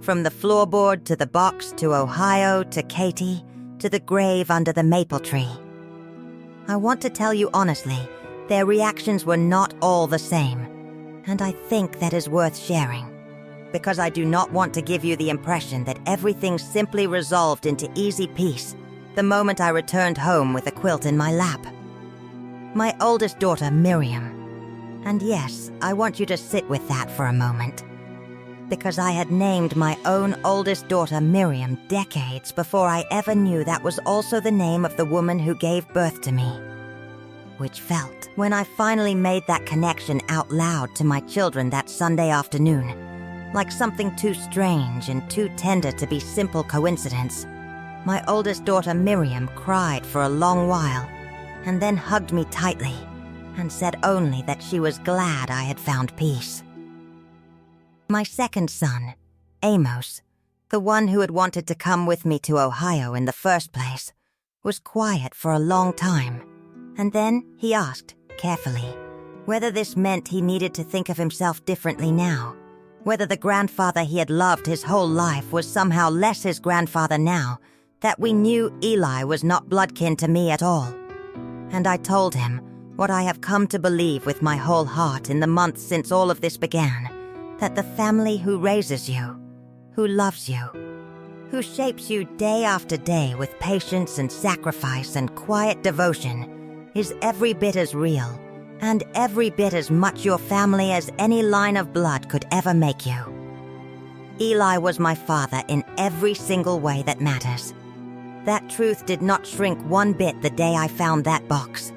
From the floorboard to the box to Ohio to Katie to the grave under the maple tree. I want to tell you honestly, their reactions were not all the same, and I think that is worth sharing, because I do not want to give you the impression that everything simply resolved into easy peace the moment I returned home with a quilt in my lap. My oldest daughter, Miriam, and yes, I want you to sit with that for a moment, because I had named my own oldest daughter Miriam decades before I ever knew that was also the name of the woman who gave birth to me. Which felt, when I finally made that connection out loud to my children that Sunday afternoon, like something too strange and too tender to be simple coincidence. My oldest daughter Miriam cried for a long while, and then hugged me tightly, and said only that she was glad I had found peace. My second son, Amos, the one who had wanted to come with me to Ohio in the first place, was quiet for a long time, and then he asked, carefully, whether this meant he needed to think of himself differently now, whether the grandfather he had loved his whole life was somehow less his grandfather now, that we knew Eli was not bloodkin to me at all. And I told him what I have come to believe with my whole heart in the months since all of this began, that the family who raises you, who loves you, who shapes you day after day with patience and sacrifice and quiet devotion, is every bit as real and every bit as much your family as any line of blood could ever make you. Eli was my father in every single way that matters. That truth did not shrink one bit the day I found that box.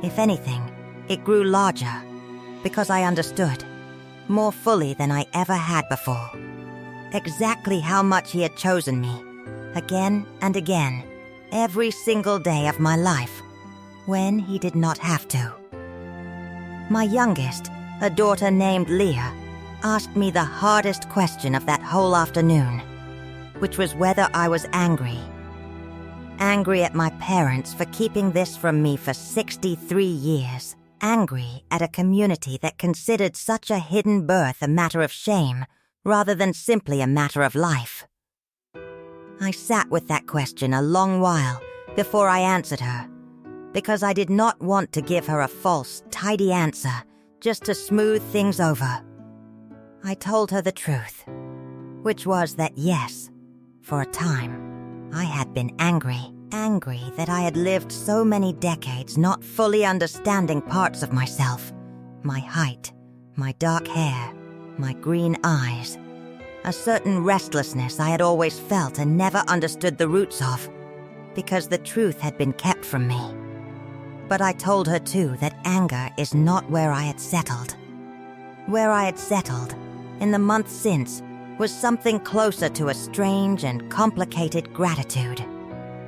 If anything, it grew larger, because I understood, more fully than I ever had before, exactly how much he had chosen me, again and again, every single day of my life, when he did not have to. My youngest, a daughter named Leah, asked me the hardest question of that whole afternoon, which was whether I was angry. Angry at my parents for keeping this from me for 63 years. Angry at a community that considered such a hidden birth a matter of shame rather than simply a matter of life. I sat with that question a long while before I answered her, because I did not want to give her a false, tidy answer just to smooth things over. I told her the truth, which was that yes, for a time, I had been angry that I had lived so many decades not fully understanding parts of myself, my height, my dark hair, my green eyes, a certain restlessness I had always felt and never understood the roots of, because the truth had been kept from me. But I told her too that anger is not where I had settled. Where I had settled, in the months since, was something closer to a strange and complicated gratitude.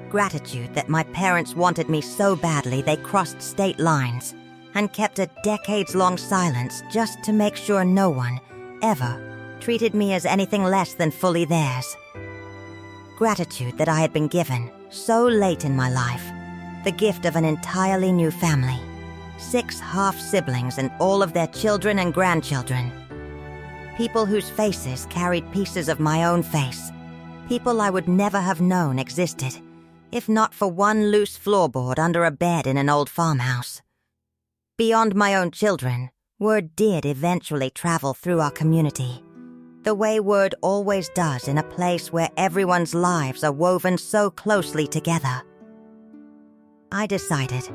Gratitude that my parents wanted me so badly they crossed state lines and kept a decades-long silence just to make sure no one, ever, treated me as anything less than fully theirs. Gratitude that I had been given, so late in my life, the gift of an entirely new family, 6 half-siblings and all of their children and grandchildren. People whose faces carried pieces of my own face, people I would never have known existed, if not for one loose floorboard under a bed in an old farmhouse. Beyond my own children, word did eventually travel through our community, the way word always does in a place where everyone's lives are woven so closely together. I decided,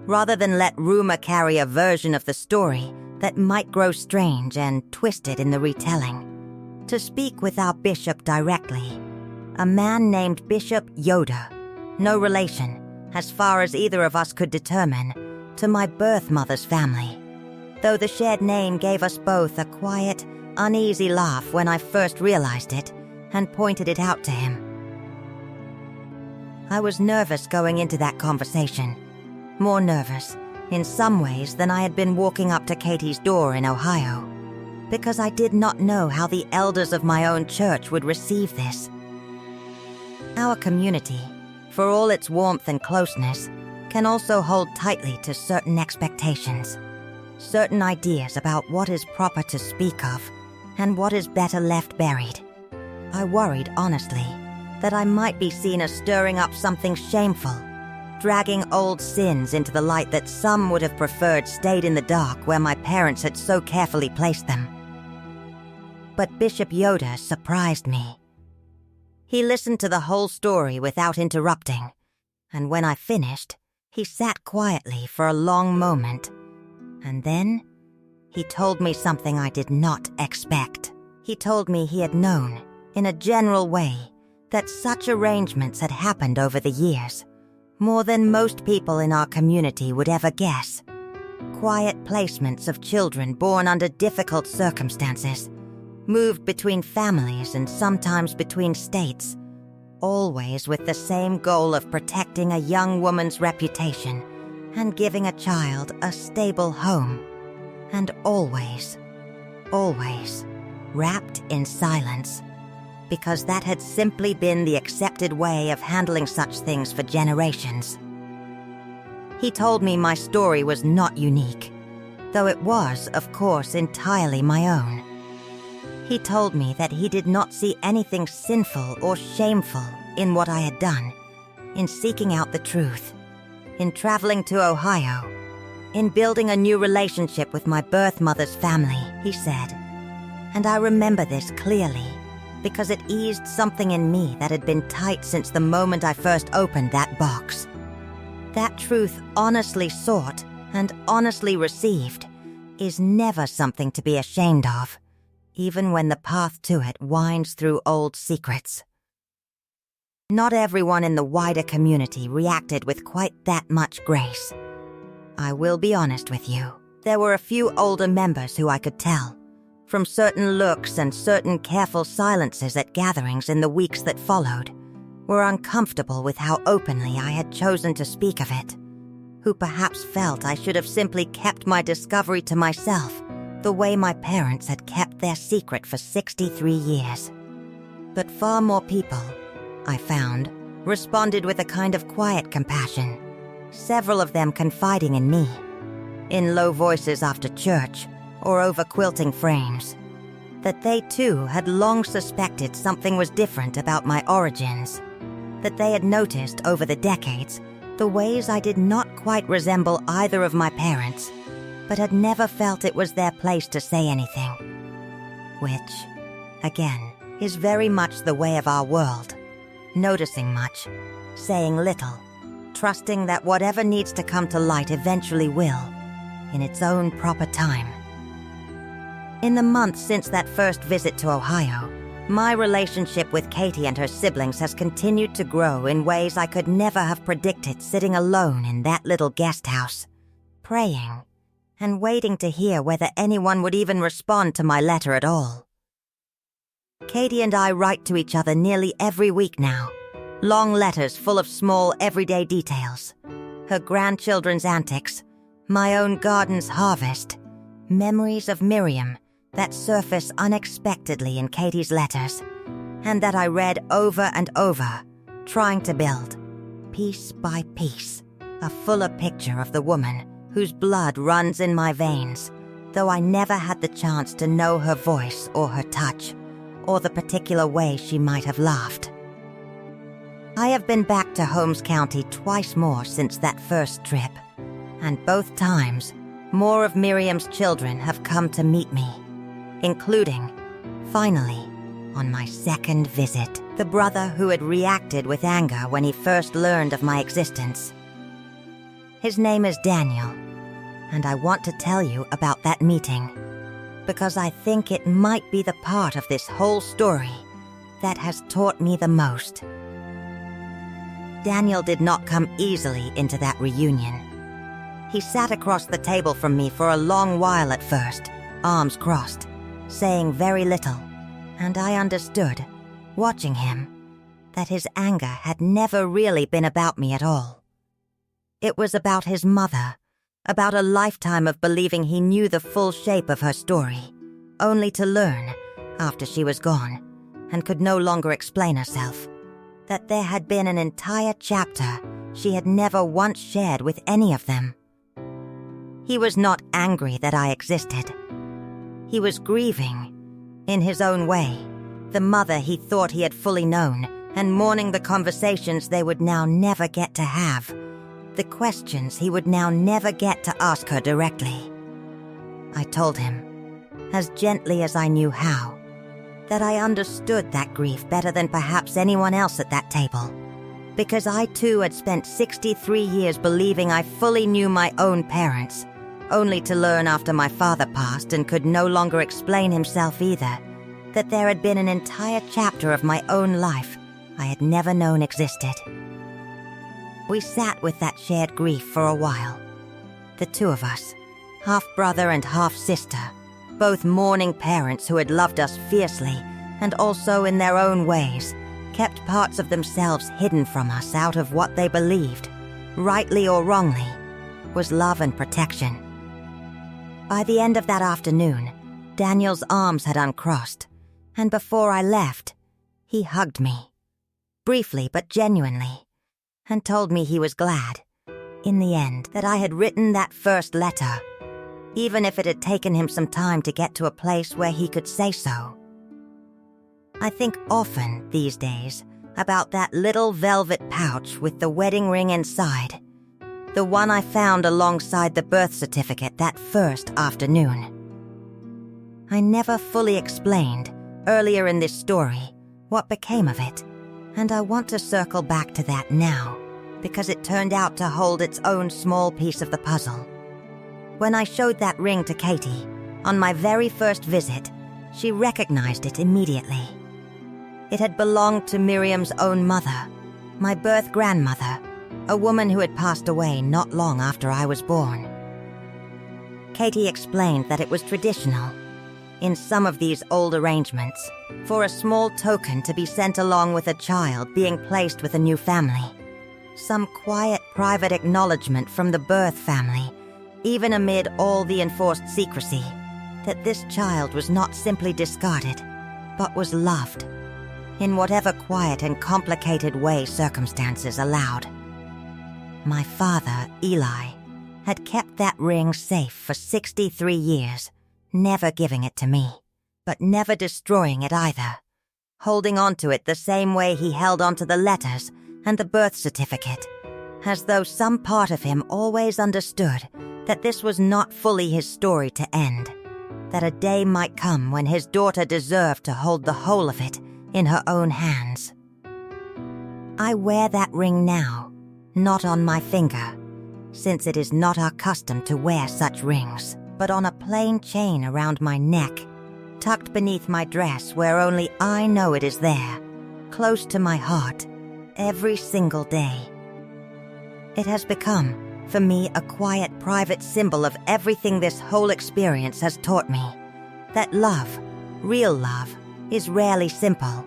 rather than let rumor carry a version of the story that might grow strange and twisted in the retelling, to speak with our bishop directly, a man named Bishop Yoda, no relation, as far as either of us could determine, to my birth mother's family, though the shared name gave us both a quiet, uneasy laugh when I first realized it and pointed it out to him. I was nervous going into that conversation, more nervous, in some ways, than I had been walking up to Katie's door in Ohio, because I did not know how the elders of my own church would receive this. Our community, for all its warmth and closeness, can also hold tightly to certain expectations, certain ideas about what is proper to speak of and what is better left buried. I worried, honestly, that I might be seen as stirring up something shameful, dragging old sins into the light that some would have preferred stayed in the dark where my parents had so carefully placed them. But Bishop Yoda surprised me. He listened to the whole story without interrupting, and when I finished, he sat quietly for a long moment, and then he told me something I did not expect. He told me he had known, in a general way, that such arrangements had happened over the years, more than most people in our community would ever guess. Quiet placements of children born under difficult circumstances, moved between families and sometimes between states, always with the same goal of protecting a young woman's reputation and giving a child a stable home, and always, always wrapped in silence, because that had simply been the accepted way of handling such things for generations. He told me my story was not unique, though it was, of course, entirely my own. He told me that he did not see anything sinful or shameful in what I had done, in seeking out the truth, in traveling to Ohio, in building a new relationship with my birth mother's family, he said. And I remember this clearly, because it eased something in me that had been tight since the moment I first opened that box. That truth honestly sought and honestly received is never something to be ashamed of, even when the path to it winds through old secrets. Not everyone in the wider community reacted with quite that much grace. I will be honest with you. There were a few older members who I could tell, from certain looks and certain careful silences at gatherings in the weeks that followed, were uncomfortable with how openly I had chosen to speak of it, who perhaps felt I should have simply kept my discovery to myself, the way my parents had kept their secret for 63 years. But far more people, I found, responded with a kind of quiet compassion, several of them confiding in me, in low voices after church or over quilting frames, that they too had long suspected something was different about my origins, that they had noticed over the decades the ways I did not quite resemble either of my parents, but had never felt it was their place to say anything. Which, again, is very much the way of our world. Noticing much, saying little, trusting that whatever needs to come to light eventually will, in its own proper time. In the months since that first visit to Ohio, my relationship with Katie and her siblings has continued to grow in ways I could never have predicted sitting alone in that little guest house, praying and waiting to hear whether anyone would even respond to my letter at all. Katie and I write to each other nearly every week now, long letters full of small everyday details, her grandchildren's antics, my own garden's harvest, memories of Miriam that surface unexpectedly in Katie's letters, and that I read over and over, trying to build, piece by piece, a fuller picture of the woman whose blood runs in my veins, though I never had the chance to know her voice or her touch, or the particular way she might have laughed. I have been back to Holmes County twice more since that first trip, and both times, more of Miriam's children have come to meet me, including, finally, on my second visit, the brother who had reacted with anger when he first learned of my existence. His name is Daniel, and I want to tell you about that meeting, because I think it might be the part of this whole story that has taught me the most. Daniel did not come easily into that reunion. He sat across the table from me for a long while at first, arms crossed, saying very little, and I understood, watching him, that his anger had never really been about me at all. It was about his mother, about a lifetime of believing he knew the full shape of her story, only to learn, after she was gone, and could no longer explain herself, that there had been an entire chapter she had never once shared with any of them. He was not angry that I existed. He was grieving, in his own way, the mother he thought he had fully known, and mourning the conversations they would now never get to have, the questions he would now never get to ask her directly. I told him, as gently as I knew how, that I understood that grief better than perhaps anyone else at that table, because I too had spent 63 years believing I fully knew my own parents, only to learn after my father passed and could no longer explain himself either, that there had been an entire chapter of my own life I had never known existed. We sat with that shared grief for a while, the two of us, half-brother and half-sister, both mourning parents who had loved us fiercely and also in their own ways kept parts of themselves hidden from us out of what they believed, rightly or wrongly, was love and protection. By the end of that afternoon, Daniel's arms had uncrossed, and before I left, he hugged me, briefly but genuinely, and told me he was glad, in the end, that I had written that first letter, even if it had taken him some time to get to a place where he could say so. I think often, these days, about that little velvet pouch with the wedding ring inside, the one I found alongside the birth certificate that first afternoon. I never fully explained, earlier in this story, what became of it, and I want to circle back to that now, because it turned out to hold its own small piece of the puzzle. When I showed that ring to Katie, on my very first visit, she recognized it immediately. It had belonged to Miriam's own mother, my birth grandmother, a woman who had passed away not long after I was born. Katie explained that it was traditional, in some of these old arrangements, for a small token to be sent along with a child being placed with a new family. Some quiet, private acknowledgement from the birth family, even amid all the enforced secrecy, that this child was not simply discarded, but was loved, in whatever quiet and complicated way circumstances allowed. My father, Eli, had kept that ring safe for 63 years, never giving it to me, but never destroying it either, holding onto it the same way he held onto the letters and the birth certificate, as though some part of him always understood that this was not fully his story to end, that a day might come when his daughter deserved to hold the whole of it in her own hands. I wear that ring now, not on my finger, since it is not our custom to wear such rings, but on a plain chain around my neck, tucked beneath my dress where only I know it is there, close to my heart, every single day. It has become, for me, a quiet, private symbol of everything this whole experience has taught me, that love, real love, is rarely simple,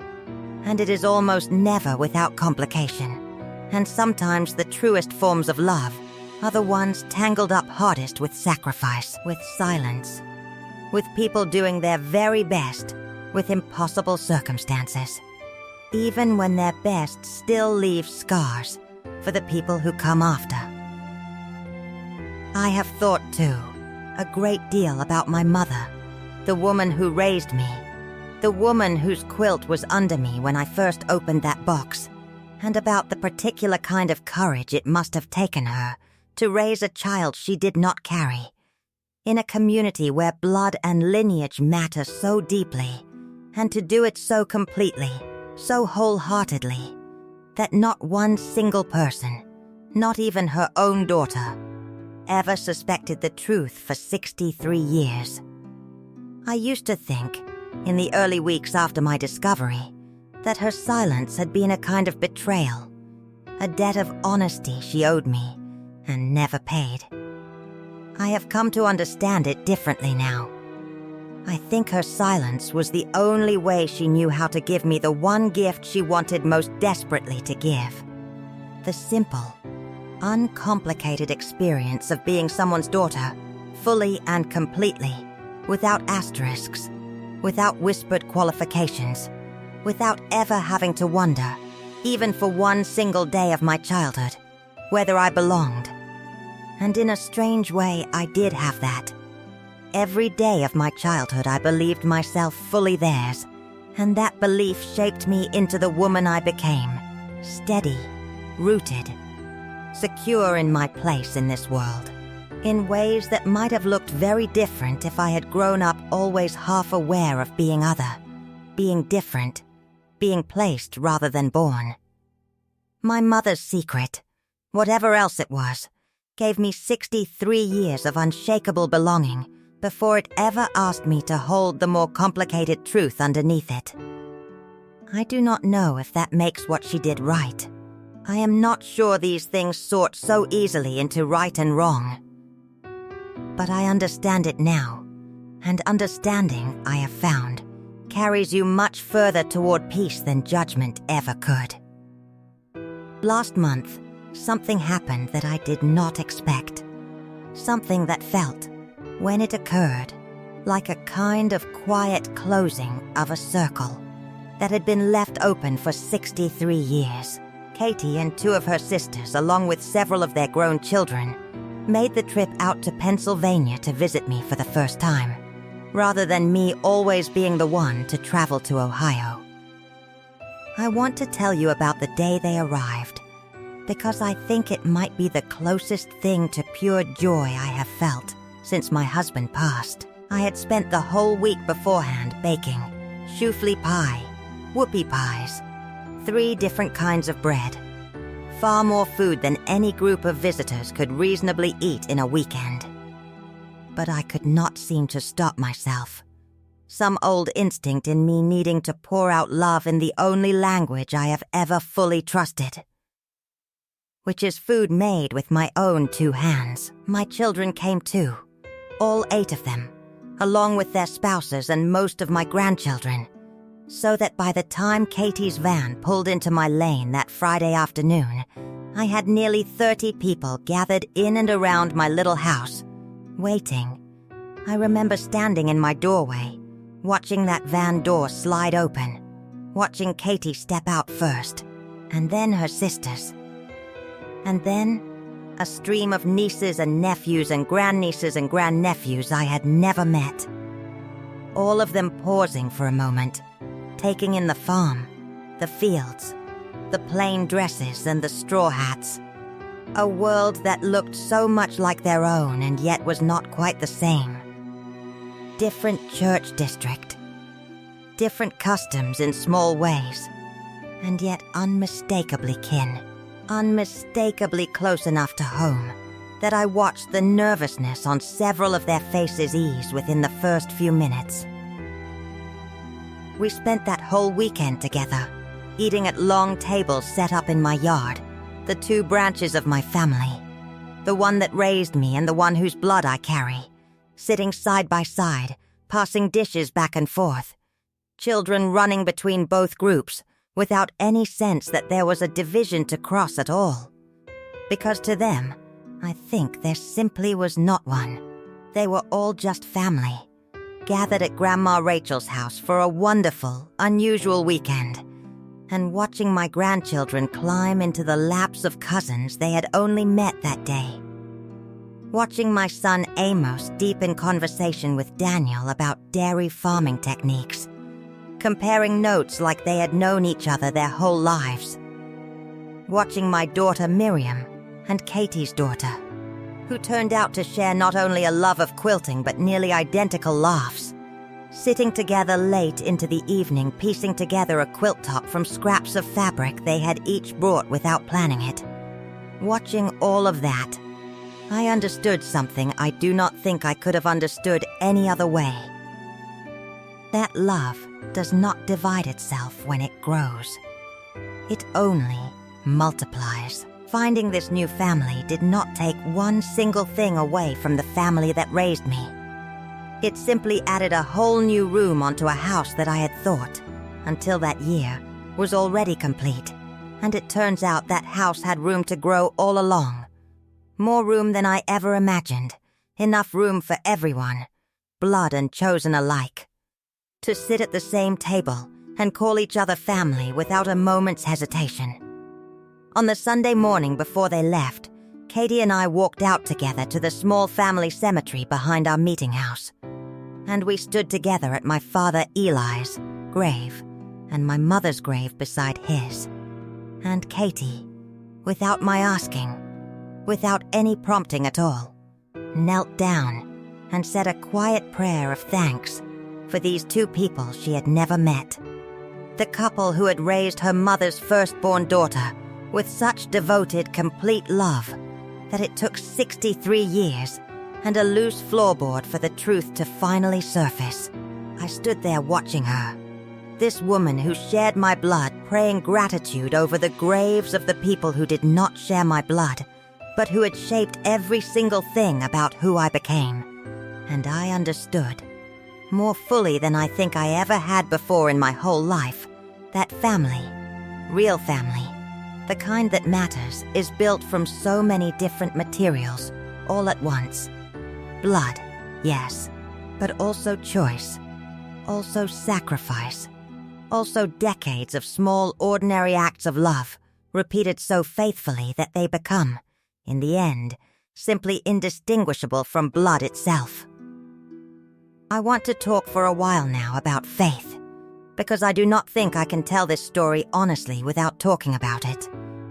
and it is almost never without complication, and sometimes the truest forms of love are the ones tangled up hardest with sacrifice, with silence, with people doing their very best with impossible circumstances, even when their best still leaves scars for the people who come after. I have thought, too, a great deal about my mother, the woman who raised me, the woman whose quilt was under me when I first opened that box, and about the particular kind of courage it must have taken her to raise a child she did not carry, in a community where blood and lineage matter so deeply, and to do it so completely, so wholeheartedly, that not one single person, not even her own daughter, ever suspected the truth for 63 years. I used to think, in the early weeks after my discovery, that her silence had been a kind of betrayal, a debt of honesty she owed me and never paid. I have come to understand it differently now. I think her silence was the only way she knew how to give me the one gift she wanted most desperately to give. The simple, uncomplicated experience of being someone's daughter, fully and completely, without asterisks, without whispered qualifications, without ever having to wonder, even for one single day of my childhood, whether I belonged. And in a strange way, I did have that. Every day of my childhood, I believed myself fully theirs, and that belief shaped me into the woman I became, steady, rooted, secure in my place in this world, in ways that might have looked very different if I had grown up always half aware of being other, being different, being placed rather than born. My mother's secret, whatever else it was, gave me 63 years of unshakable belonging before it ever asked me to hold the more complicated truth underneath it. I do not know if that makes what she did right. I am not sure these things sort so easily into right and wrong. But I understand it now, and understanding, I have found, carries you much further toward peace than judgment ever could. Last month, something happened that I did not expect. Something that felt, when it occurred, like a kind of quiet closing of a circle that had been left open for 63 years. Katie and two of her sisters, along with several of their grown children, made the trip out to Pennsylvania to visit me for the first time, rather than me always being the one to travel to Ohio. I want to tell you about the day they arrived, because I think it might be the closest thing to pure joy I have felt since my husband passed. I had spent the whole week beforehand baking choufle pie, whoopie pies, 3 different kinds of bread, far more food than any group of visitors could reasonably eat in a weekend. But I could not seem to stop myself. Some old instinct in me needing to pour out love in the only language I have ever fully trusted, which is food made with my own 2 hands. My children came too, all 8 of them, along with their spouses and most of my grandchildren, so that by the time Katie's van pulled into my lane that Friday afternoon, I had nearly 30 people gathered in and around my little house, waiting. I remember standing in my doorway, watching that van door slide open, watching Katie step out first, and then her sisters. And then, a stream of nieces and nephews and grandnieces and grandnephews I had never met. All of them pausing for a moment, taking in the farm, the fields, the plain dresses and the straw hats. A world that looked so much like their own and yet was not quite the same. Different church district, different customs in small ways, and yet unmistakably kin. Unmistakably close enough to home that I watched the nervousness on several of their faces ease within the first few minutes. We spent that whole weekend together, eating at long tables set up in my yard, the 2 branches of my family, the one that raised me and the one whose blood I carry, sitting side by side, passing dishes back and forth, children running between both groups, without any sense that there was a division to cross at all. Because to them, I think there simply was not one. They were all just family, gathered at Grandma Rachel's house for a wonderful, unusual weekend, and watching my grandchildren climb into the laps of cousins they had only met that day. Watching my son Amos deep in conversation with Daniel about dairy farming techniques, comparing notes like they had known each other their whole lives. watching my daughter Miriam and Katie's daughter, who turned out to share not only a love of quilting but nearly identical laughs, sitting together late into the evening piecing together a quilt top from scraps of fabric they had each brought without planning it. Watching all of that, I understood something I do not think I could have understood any other way. That love does not divide itself when it grows. It only multiplies. Finding this new family did not take one single thing away from the family that raised me. It simply added a whole new room onto a house that I had thought, until that year, was already complete, and it turns out that house had room to grow all along. More room than I ever imagined, enough room for everyone, blood and chosen alike, to sit at the same table and call each other family without a moment's hesitation. On the Sunday morning before they left, Katie and I walked out together to the small family cemetery behind our meeting house, and we stood together at my father Eli's grave and my mother's grave beside his. And Katie, without my asking, without any prompting at all, knelt down and said a quiet prayer of thanks for these two people she had never met. The couple who had raised her mother's firstborn daughter with such devoted, complete love that it took 63 years and a loose floorboard for the truth to finally surface. I stood there watching her. This woman who shared my blood, praying gratitude over the graves of the people who did not share my blood, but who had shaped every single thing about who I became. And I understood, more fully than I think I ever had before in my whole life, that family, real family, the kind that matters, is built from so many different materials, all at once. Blood, yes, but also choice, also sacrifice, also decades of small, ordinary acts of love, repeated so faithfully that they become, in the end, simply indistinguishable from blood itself. I want to talk for a while now about faith, because I do not think I can tell this story honestly without talking about it,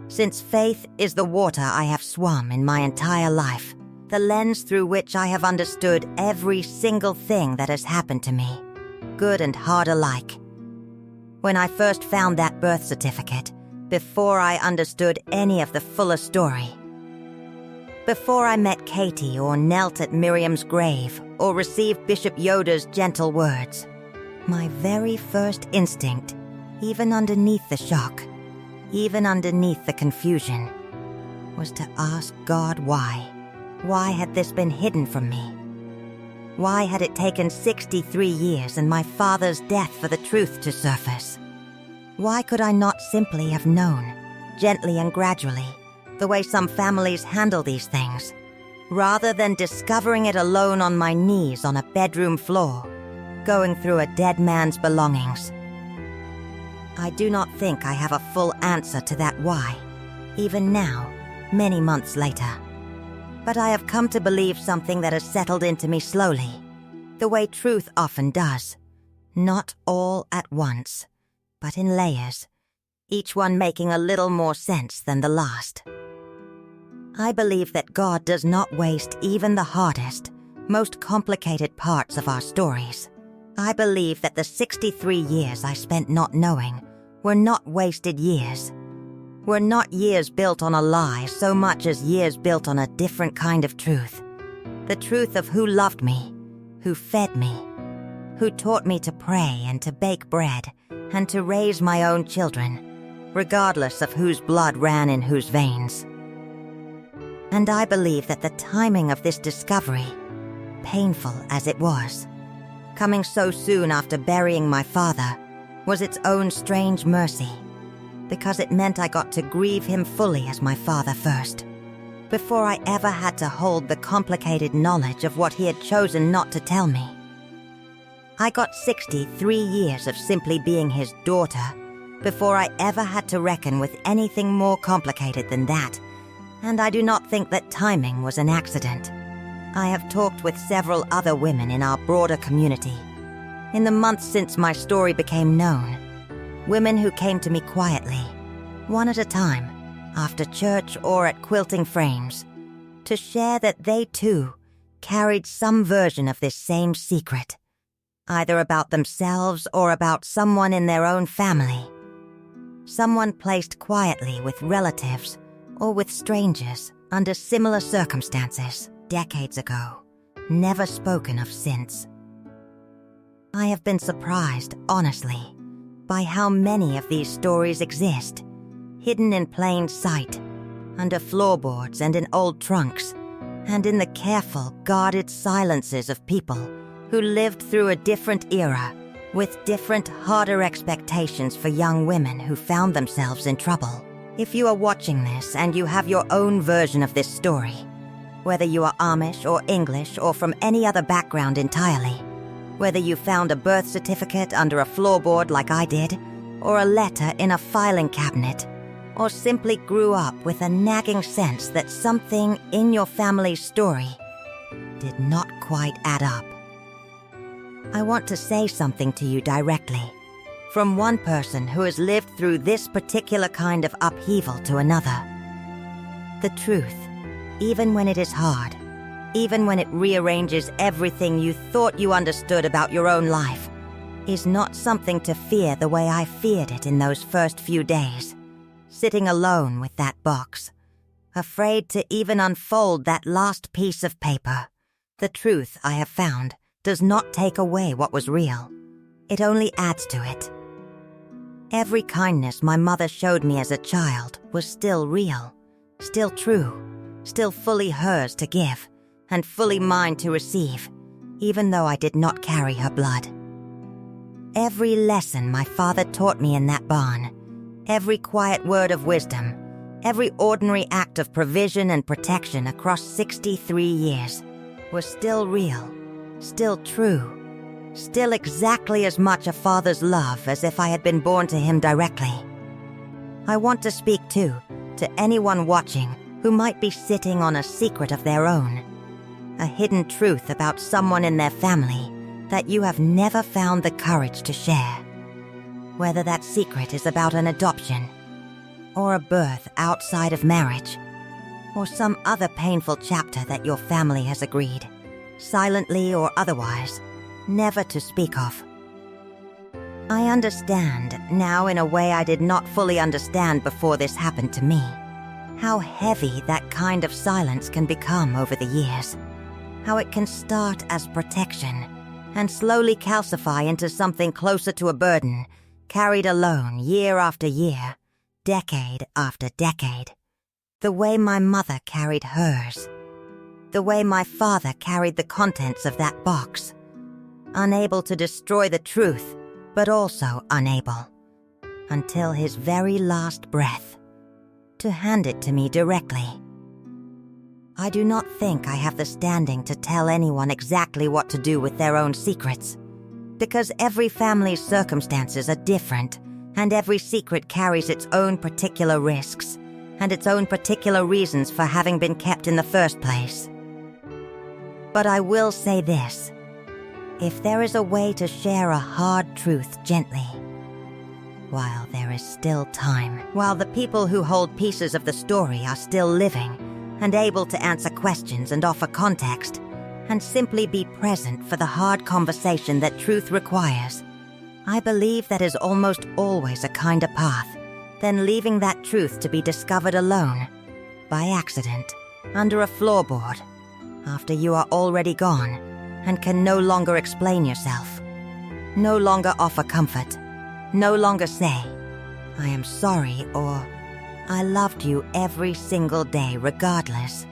since faith is the water I have swum in my entire life, the lens through which I have understood every single thing that has happened to me, good and hard alike. When I first found that birth certificate, before I understood any of the fuller story, before I met Katie or knelt at Miriam's grave or received Bishop Yoda's gentle words, my very first instinct, even underneath the shock, even underneath the confusion, was to ask God why. Why had this been hidden from me? Why had it taken 63 years and my father's death for the truth to surface? Why could I not simply have known, gently and gradually, the way some families handle these things, rather than discovering it alone on my knees on a bedroom floor, going through a dead man's belongings? I do not think I have a full answer to that why, even now, many months later. But I have come to believe something that has settled into me slowly, the way truth often does, not all at once, but in layers, each one making a little more sense than the last. I believe that God does not waste even the hardest, most complicated parts of our stories. I believe that the 63 years I spent not knowing were not wasted years, were not years built on a lie so much as years built on a different kind of truth. The truth of who loved me, who fed me, who taught me to pray and to bake bread and to raise my own children, regardless of whose blood ran in whose veins. And I believe that the timing of this discovery, painful as it was, coming so soon after burying my father, was its own strange mercy, because it meant I got to grieve him fully as my father first, before I ever had to hold the complicated knowledge of what he had chosen not to tell me. I got 63 years of simply being his daughter before I ever had to reckon with anything more complicated than that, and I do not think that timing was an accident. I have talked with several other women in our broader community, in the months since my story became known, women who came to me quietly, one at a time, after church or at quilting frames, to share that they too carried some version of this same secret, either about themselves or about someone in their own family. Someone placed quietly with relatives or with strangers under similar circumstances decades ago, never spoken of since. I have been surprised, honestly, by how many of these stories exist, hidden in plain sight, under floorboards and in old trunks, and in the careful, guarded silences of people who lived through a different era with different, harder expectations for young women who found themselves in trouble. If you are watching this and you have your own version of this story, whether you are Amish or English or from any other background entirely, whether you found a birth certificate under a floorboard like I did, or a letter in a filing cabinet, or simply grew up with a nagging sense that something in your family's story did not quite add up, I want to say something to you directly, from one person who has lived through this particular kind of upheaval to another. The truth, even when it is hard, even when it rearranges everything you thought you understood about your own life, is not something to fear the way I feared it in those first few days, sitting alone with that box, afraid to even unfold that last piece of paper. The truth, I have found, does not take away what was real. It only adds to it. Every kindness my mother showed me as a child was still real, still true, still fully hers to give, and fully mine to receive, even though I did not carry her blood. Every lesson my father taught me in that barn, every quiet word of wisdom, every ordinary act of provision and protection across 63 years, was still real, still true, still exactly as much a father's love as if I had been born to him directly. I want to speak, too, to anyone watching who might be sitting on a secret of their own, a hidden truth about someone in their family that you have never found the courage to share. Whether that secret is about an adoption, or a birth outside of marriage, or some other painful chapter that your family has agreed, silently or otherwise, never to speak of. I understand now in a way I did not fully understand before this happened to me, how heavy that kind of silence can become over the years, how it can start as protection and slowly calcify into something closer to a burden, carried alone year after year, decade after decade. The way my mother carried hers. The way my father carried the contents of that box. Unable to destroy the truth, but also unable, until his very last breath, to hand it to me directly. I do not think I have the standing to tell anyone exactly what to do with their own secrets, because every family's circumstances are different, and every secret carries its own particular risks, and its own particular reasons for having been kept in the first place. But I will say this: if there is a way to share a hard truth gently, while there is still time, while the people who hold pieces of the story are still living and able to answer questions and offer context, and simply be present for the hard conversation that truth requires, I believe that is almost always a kinder path than leaving that truth to be discovered alone, by accident, under a floorboard, after you are already gone and can no longer explain yourself, no longer offer comfort, no longer say, "I am sorry," or "I loved you every single day regardless,"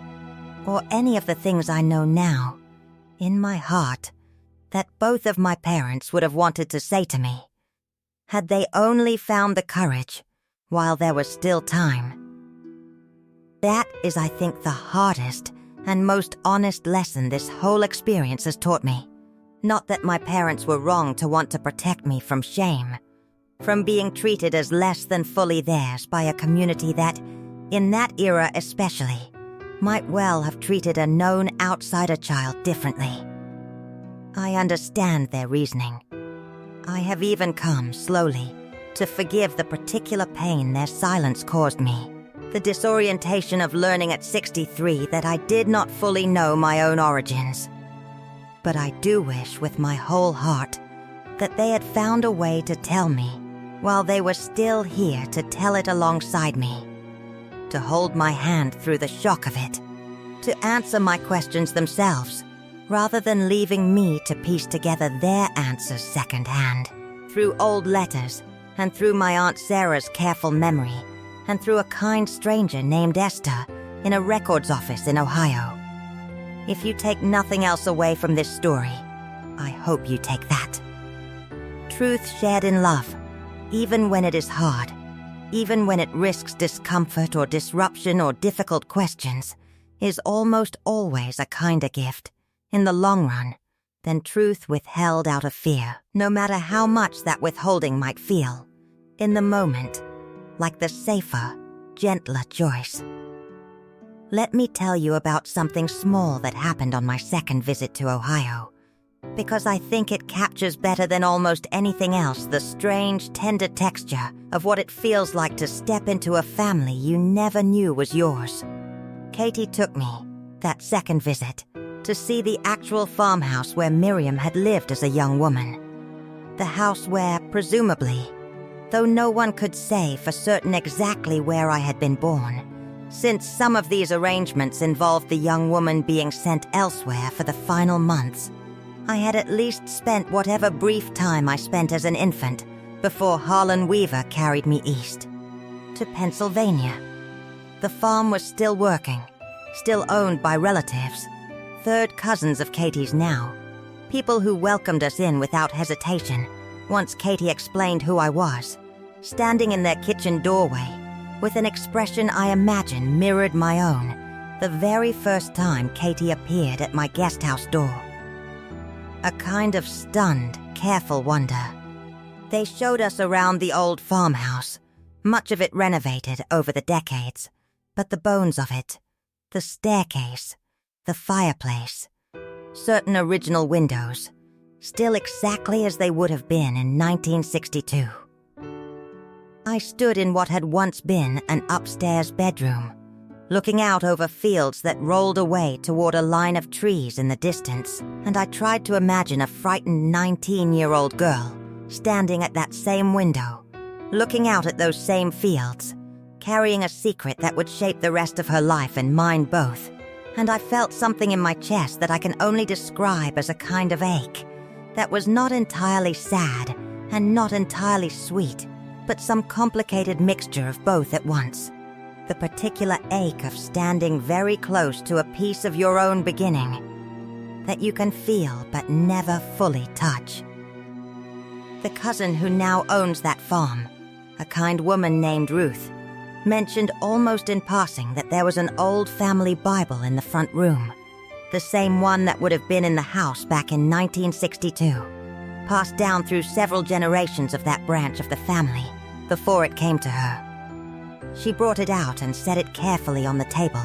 or any of the things I know now, in my heart, that both of my parents would have wanted to say to me, had they only found the courage while there was still time. That is, I think, the hardest and most honest lesson this whole experience has taught me. Not that my parents were wrong to want to protect me from shame, from being treated as less than fully theirs by a community that, in that era especially, might well have treated a known outsider child differently. I understand their reasoning. I have even come, slowly, to forgive the particular pain their silence caused me, The disorientation of learning at 63 that I did not fully know my own origins. But I do wish with my whole heart that they had found a way to tell me while they were still here to tell it alongside me, to hold my hand through the shock of it, to answer my questions themselves, rather than leaving me to piece together their answers secondhand, through old letters and through my Aunt Sarah's careful memory and through a kind stranger named Esther in a records office in Ohio. If you take nothing else away from this story, I hope you take that. Truth shared in love, even when it is hard, even when it risks discomfort or disruption or difficult questions, is almost always a kinder gift, in the long run, than truth withheld out of fear, no matter how much that withholding might feel, in the moment, like the safer, gentler choice. Let me tell you about something small that happened on my second visit to Ohio, because I think it captures better than almost anything else the strange, tender texture of what it feels like to step into a family you never knew was yours. Katie took me, that second visit, to see the actual farmhouse where Miriam had lived as a young woman. The house where, presumably, though no one could say for certain exactly where I had been born, since some of these arrangements involved the young woman being sent elsewhere for the final months, I had at least spent whatever brief time I spent as an infant before Harlan Weaver carried me east, to Pennsylvania. The farm was still working, still owned by relatives, third cousins of Katie's now, people who welcomed us in without hesitation once Katie explained who I was, standing in their kitchen doorway with an expression I imagine mirrored my own the very first time Katie appeared at my guest house door. A kind of stunned, careful wonder. They showed us around the old farmhouse, much of it renovated over the decades, but the bones of it, the staircase, the fireplace, certain original windows, still exactly as they would have been in 1962. I stood in what had once been an upstairs bedroom, looking out over fields that rolled away toward a line of trees in the distance, and I tried to imagine a frightened 19-year-old girl standing at that same window, looking out at those same fields, carrying a secret that would shape the rest of her life and mine both. And I felt something in my chest that I can only describe as a kind of ache, that was not entirely sad and not entirely sweet, but some complicated mixture of both at once. The particular ache of standing very close to a piece of your own beginning that you can feel but never fully touch. The cousin who now owns that farm, a kind woman named Ruth, mentioned almost in passing that there was an old family Bible in the front room, the same one that would have been in the house back in 1962, passed down through several generations of that branch of the family before it came to her. She brought it out and set it carefully on the table,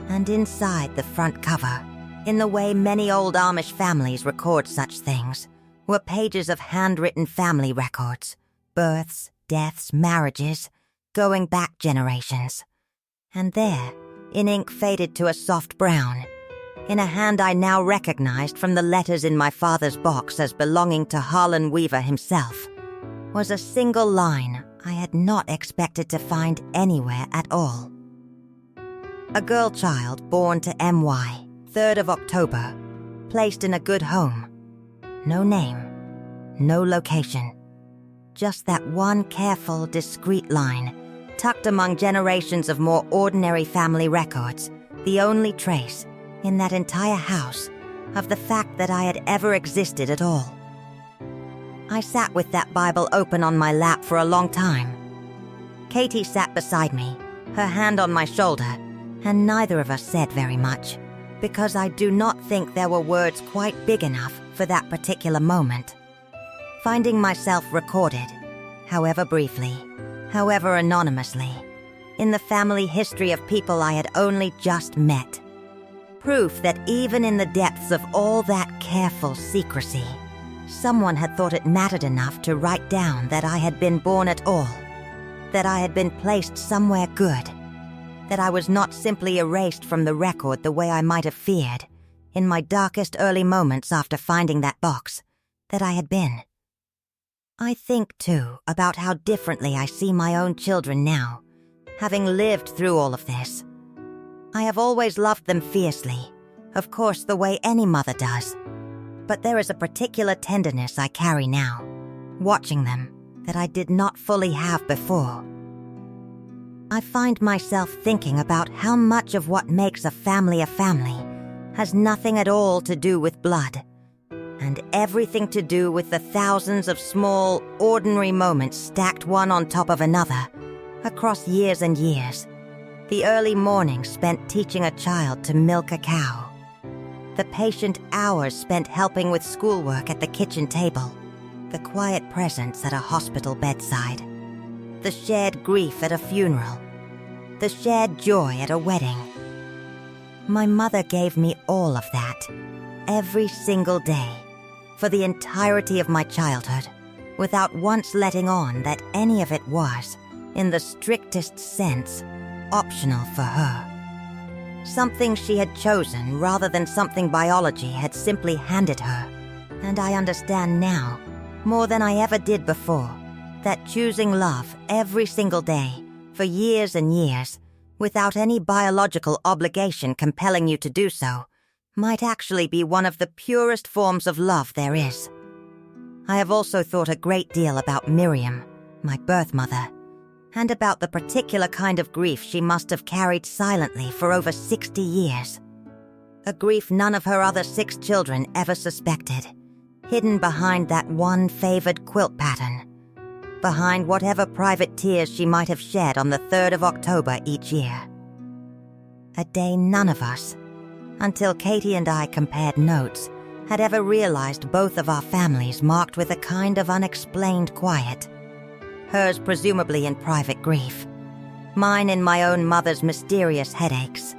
and inside the front cover, in the way many old Amish families record such things, were pages of handwritten family records, births, deaths, marriages, going back generations. And there, in ink faded to a soft brown, in a hand I now recognized from the letters in my father's box as belonging to Harlan Weaver himself, was a single line I had not expected to find anywhere at all. A girl child born to M.Y., 3rd of October, placed in a good home. No name, no location. Just that one careful, discreet line, tucked among generations of more ordinary family records, the only trace, in that entire house, of the fact that I had ever existed at all. I sat with that Bible open on my lap for a long time. Katie sat beside me, her hand on my shoulder, and neither of us said very much, because I do not think there were words quite big enough for that particular moment. Finding myself recorded, however briefly, however anonymously, in the family history of people I had only just met. Proof that even in the depths of all that careful secrecy, someone had thought it mattered enough to write down that I had been born at all, that I had been placed somewhere good, that I was not simply erased from the record the way I might have feared, in my darkest early moments after finding that box, that I had been. I think, too, about how differently I see my own children now, having lived through all of this. I have always loved them fiercely, of course the way any mother does, but there is a particular tenderness I carry now, watching them, that I did not fully have before. I find myself thinking about how much of what makes a family has nothing at all to do with blood, and everything to do with the thousands of small, ordinary moments stacked one on top of another, across years and years. The early mornings spent teaching a child to milk a cow. The patient hours spent helping with schoolwork at the kitchen table. The quiet presence at a hospital bedside. The shared grief at a funeral. The shared joy at a wedding. My mother gave me all of that, every single day, for the entirety of my childhood, without once letting on that any of it was, in the strictest sense, optional for her. Something she had chosen rather than something biology had simply handed her. And I understand now, more than I ever did before, that choosing love every single day, for years and years, without any biological obligation compelling you to do so, might actually be one of the purest forms of love there is. I have also thought a great deal about Miriam, my birth mother, and about the particular kind of grief she must have carried silently for over 60 years. A grief none of her other 6 children ever suspected, hidden behind that one favored quilt pattern, behind whatever private tears she might have shed on the 3rd of October each year. A day none of us, until Katie and I compared notes, had ever realized both of our families marked with a kind of unexplained quiet. Hers presumably in private grief, mine in my own mother's mysterious headaches.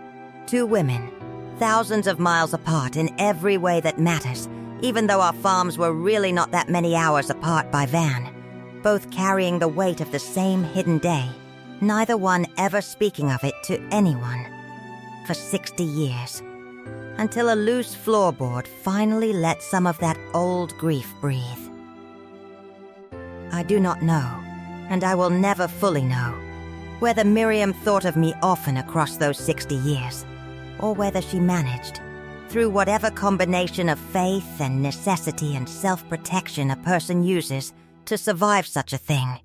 2 women, thousands of miles apart in every way that matters, even though our farms were really not that many hours apart by van, both carrying the weight of the same hidden day, neither one ever speaking of it to anyone, for 60 years, until a loose floorboard finally let some of that old grief breathe. I do not know, and I will never fully know, whether Miriam thought of me often across those 60 years, or whether she managed, through whatever combination of faith and necessity and self-protection a person uses to survive such a thing,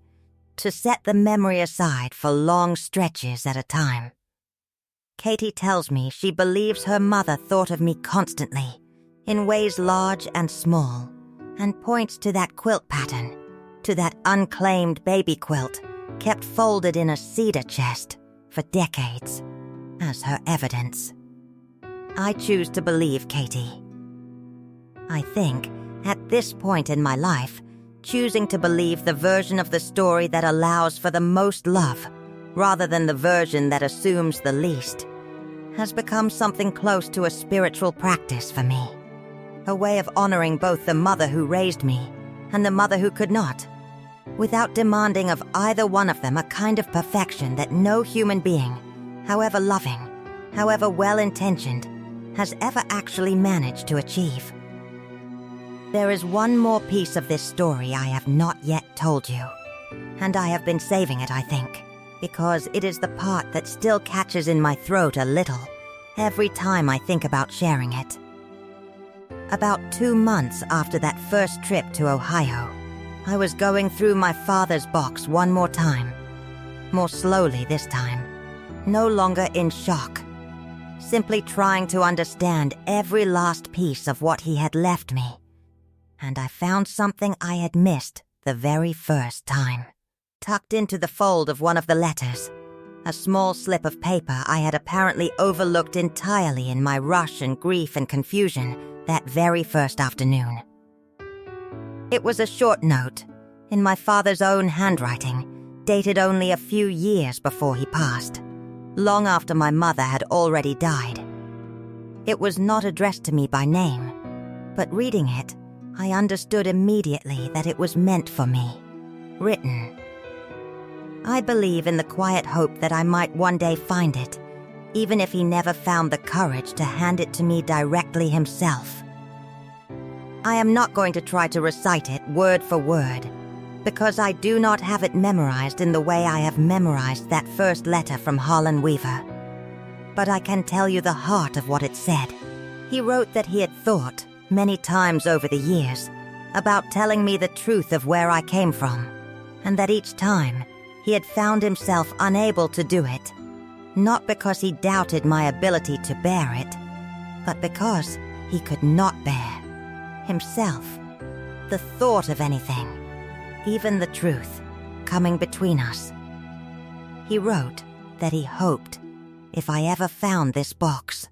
to set the memory aside for long stretches at a time. Katie tells me she believes her mother thought of me constantly, in ways large and small, and points to that quilt pattern, to that unclaimed baby quilt kept folded in a cedar chest for decades, as her evidence. I choose to believe Katie. I think, at this point in my life, choosing to believe the version of the story that allows for the most love, rather than the version that assumes the least, has become something close to a spiritual practice for me. A way of honoring both the mother who raised me and the mother who could not, without demanding of either one of them a kind of perfection that no human being, however loving, however well-intentioned, has ever actually managed to achieve. There is one more piece of this story I have not yet told you, and I have been saving it, I think, because it is the part that still catches in my throat a little every time I think about sharing it. About 2 months after that first trip to Ohio, I was going through my father's box one more time, more slowly this time, no longer in shock, simply trying to understand every last piece of what he had left me. And I found something I had missed the very first time. Tucked into the fold of one of the letters, a small slip of paper I had apparently overlooked entirely in my rush and grief and confusion that very first afternoon. It was a short note, in my father's own handwriting, dated only a few years before he passed, long after my mother had already died. It was not addressed to me by name, but reading it, I understood immediately that it was meant for me, written. I believe in the quiet hope that I might one day find it, even if he never found the courage to hand it to me directly himself. I am not going to try to recite it word for word, because I do not have it memorized in the way I have memorized that first letter from Harlan Weaver. But I can tell you the heart of what it said. He wrote that he had thought, many times over the years, about telling me the truth of where I came from, and that each time he had found himself unable to do it, not because he doubted my ability to bear it, but because he could not bear himself, the thought of anything, even the truth, coming between us. He wrote that he hoped, if I ever found this box,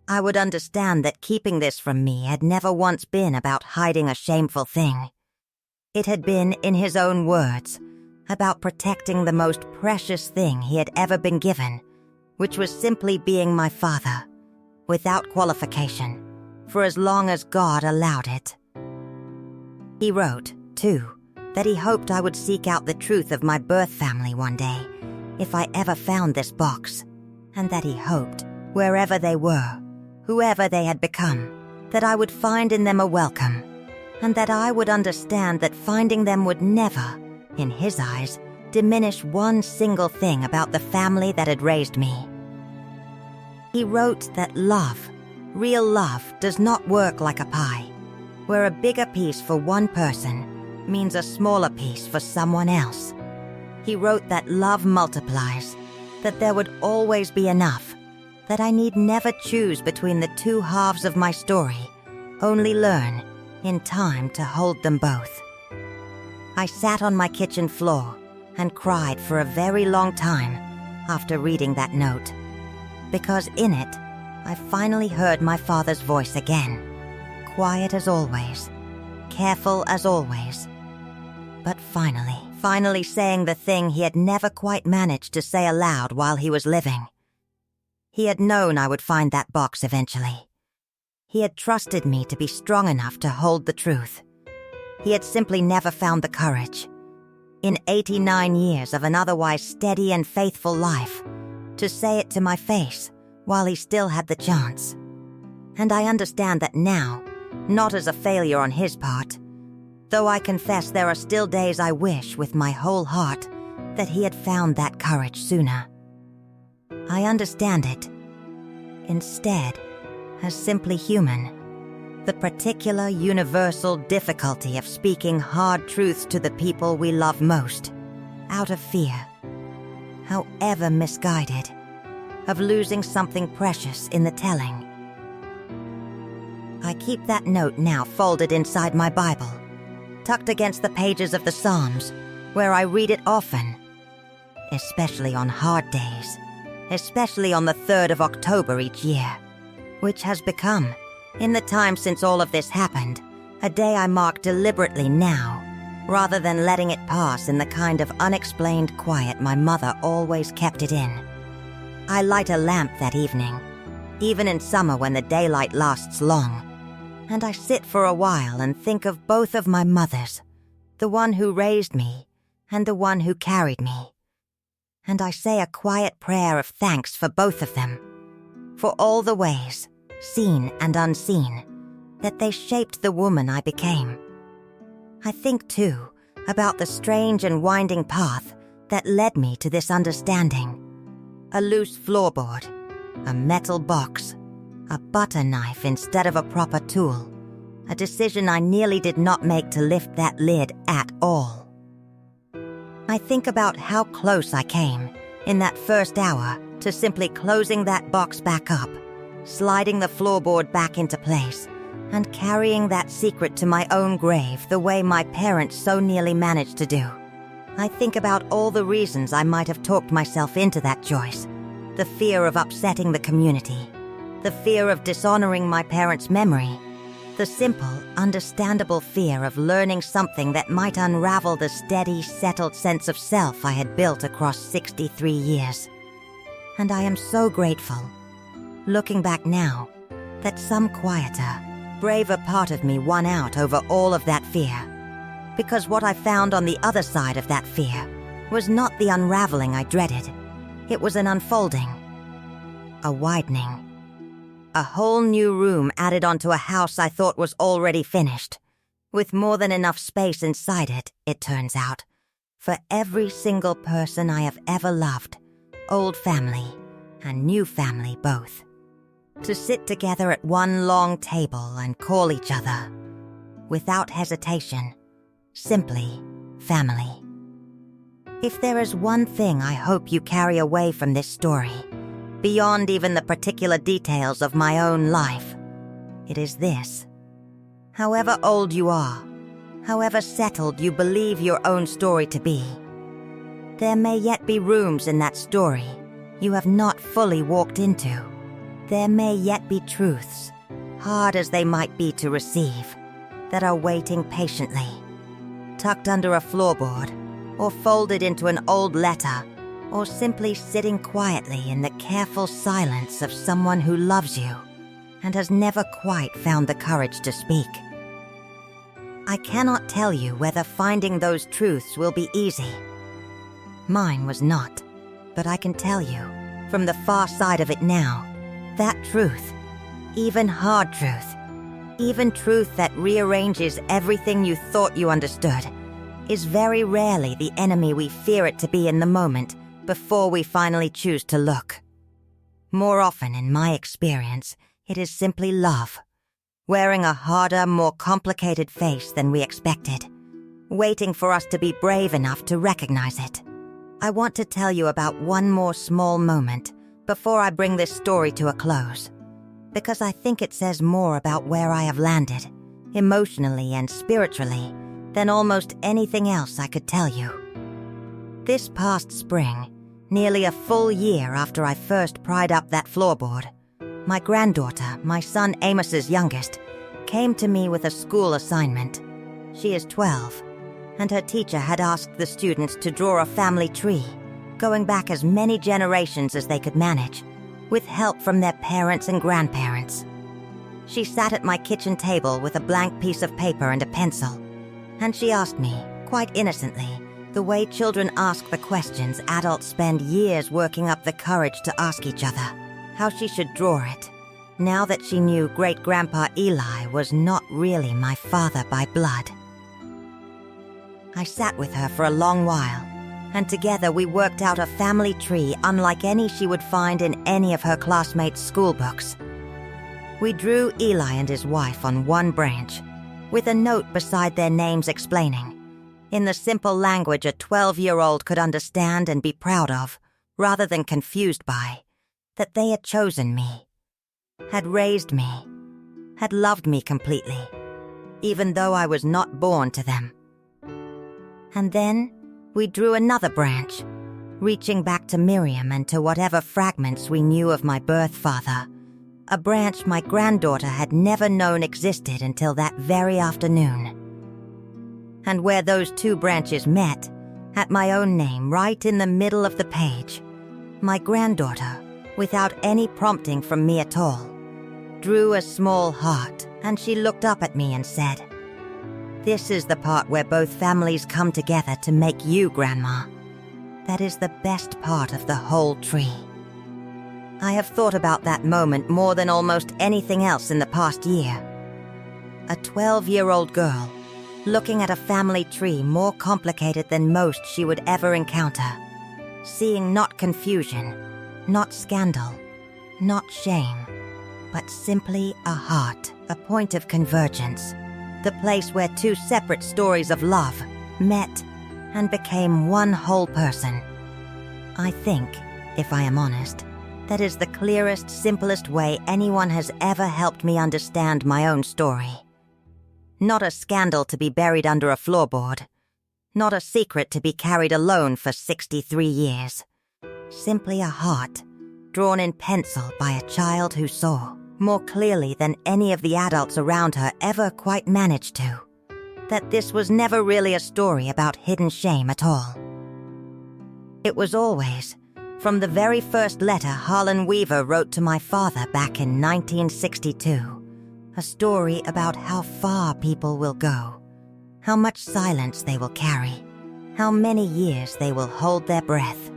I would understand that keeping this from me had never once been about hiding a shameful thing. It had been, in his own words, about protecting the most precious thing he had ever been given, which was simply being my father, without qualification, for as long as God allowed it. He wrote, too, that he hoped I would seek out the truth of my birth family one day, if I ever found this box, and that he hoped, wherever they were, whoever they had become, that I would find in them a welcome, and that I would understand that finding them would never, in his eyes, diminish one single thing about the family that had raised me. He wrote that love, real love, does not work like a pie, where a bigger piece for one person means a smaller piece for someone else. He wrote that love multiplies, that there would always be enough, that I need never choose between the two halves of my story, only learn, in time, to hold them both. I sat on my kitchen floor and cried for a very long time after reading that note, because in it, I finally heard my father's voice again, quiet as always, careful as always, but finally saying the thing he had never quite managed to say aloud while he was living. He had known I would find that box eventually. He had trusted me to be strong enough to hold the truth. He had simply never found the courage, in 89 years of an otherwise steady and faithful life, to say it to my face while he still had the chance. And I understand that now, not as a failure on his part, though I confess there are still days I wish with my whole heart that he had found that courage sooner. I understand it, instead, as simply human, the particular universal difficulty of speaking hard truths to the people we love most, out of fear, however misguided, of losing something precious in the telling. I keep that note now folded inside my Bible, tucked against the pages of the Psalms, where I read it often, especially on hard days, especially on the 3rd of October each year, which has become, in the time since all of this happened, a day I mark deliberately now, rather than letting it pass in the kind of unexplained quiet my mother always kept it in. I light a lamp that evening, even in summer when the daylight lasts long, and I sit for a while and think of both of my mothers, the one who raised me and the one who carried me. And I say a quiet prayer of thanks for both of them, for all the ways, seen and unseen, that they shaped the woman I became. I think, too, about the strange and winding path that led me to this understanding. A loose floorboard, a metal box, a butter knife instead of a proper tool, a decision I nearly did not make to lift that lid at all. I think about how close I came, in that first hour, to simply closing that box back up, sliding the floorboard back into place, and carrying that secret to my own grave the way my parents so nearly managed to do. I think about all the reasons I might have talked myself into that choice. The fear of upsetting the community, the fear of dishonoring my parents' memory, the simple, understandable fear of learning something that might unravel the steady, settled sense of self I had built across 63 years. And I am so grateful, looking back now, that some quieter, braver part of me won out over all of that fear. Because what I found on the other side of that fear was not the unraveling I dreaded. It was an unfolding, a widening. A whole new room added onto a house I thought was already finished, with more than enough space inside it, it turns out, for every single person I have ever loved, old family and new family both, to sit together at one long table and call each other, without hesitation, simply family. If there is one thing I hope you carry away from this story, beyond even the particular details of my own life, it is this. However old you are, however settled you believe your own story to be, there may yet be rooms in that story you have not fully walked into. There may yet be truths, hard as they might be to receive, that are waiting patiently, tucked under a floorboard, or folded into an old letter, or simply sitting quietly in the careful silence of someone who loves you and has never quite found the courage to speak. I cannot tell you whether finding those truths will be easy. Mine was not, but I can tell you, from the far side of it now, that truth, even hard truth, even truth that rearranges everything you thought you understood, is very rarely the enemy we fear it to be in the moment before we finally choose to look. More often, in my experience, it is simply love, wearing a harder, more complicated face than we expected, waiting for us to be brave enough to recognize it. I want to tell you about one more small moment before I bring this story to a close, because I think it says more about where I have landed, emotionally and spiritually, than almost anything else I could tell you. This past spring, nearly a full year after I first pried up that floorboard, my granddaughter, my son Amos's youngest, came to me with a school assignment. She is 12, and her teacher had asked the students to draw a family tree, going back as many generations as they could manage, with help from their parents and grandparents. She sat at my kitchen table with a blank piece of paper and a pencil, and she asked me, quite innocently, the way children ask the questions adults spend years working up the courage to ask each other, how she should draw it, now that she knew great-grandpa Eli was not really my father by blood. I sat with her for a long while, and together we worked out a family tree unlike any she would find in any of her classmates' school books. We drew Eli and his wife on one branch, with a note beside their names explaining, in the simple language a 12-year-old could understand and be proud of, rather than confused by, that they had chosen me, had raised me, had loved me completely, even though I was not born to them. And then we drew another branch, reaching back to Miriam and to whatever fragments we knew of my birth father, a branch my granddaughter had never known existed until that very afternoon. And where those two branches met, at my own name right in the middle of the page, my granddaughter, without any prompting from me at all, drew a small heart, and she looked up at me and said, "This is the part where both families come together to make you, Grandma. That is the best part of the whole tree." I have thought about that moment more than almost anything else in the past year. A 12-year-old girl, looking at a family tree more complicated than most she would ever encounter, seeing not confusion, not scandal, not shame, but simply a heart, a point of convergence, the place where two separate stories of love met and became one whole person. I think, if I am honest, that is the clearest, simplest way anyone has ever helped me understand my own story. Not a scandal to be buried under a floorboard. Not a secret to be carried alone for 63 years. Simply a heart, drawn in pencil by a child who saw, more clearly than any of the adults around her ever quite managed to, that this was never really a story about hidden shame at all. It was always, from the very first letter Harlan Weaver wrote to my father back in 1962, a story about how far people will go, how much silence they will carry, how many years they will hold their breath,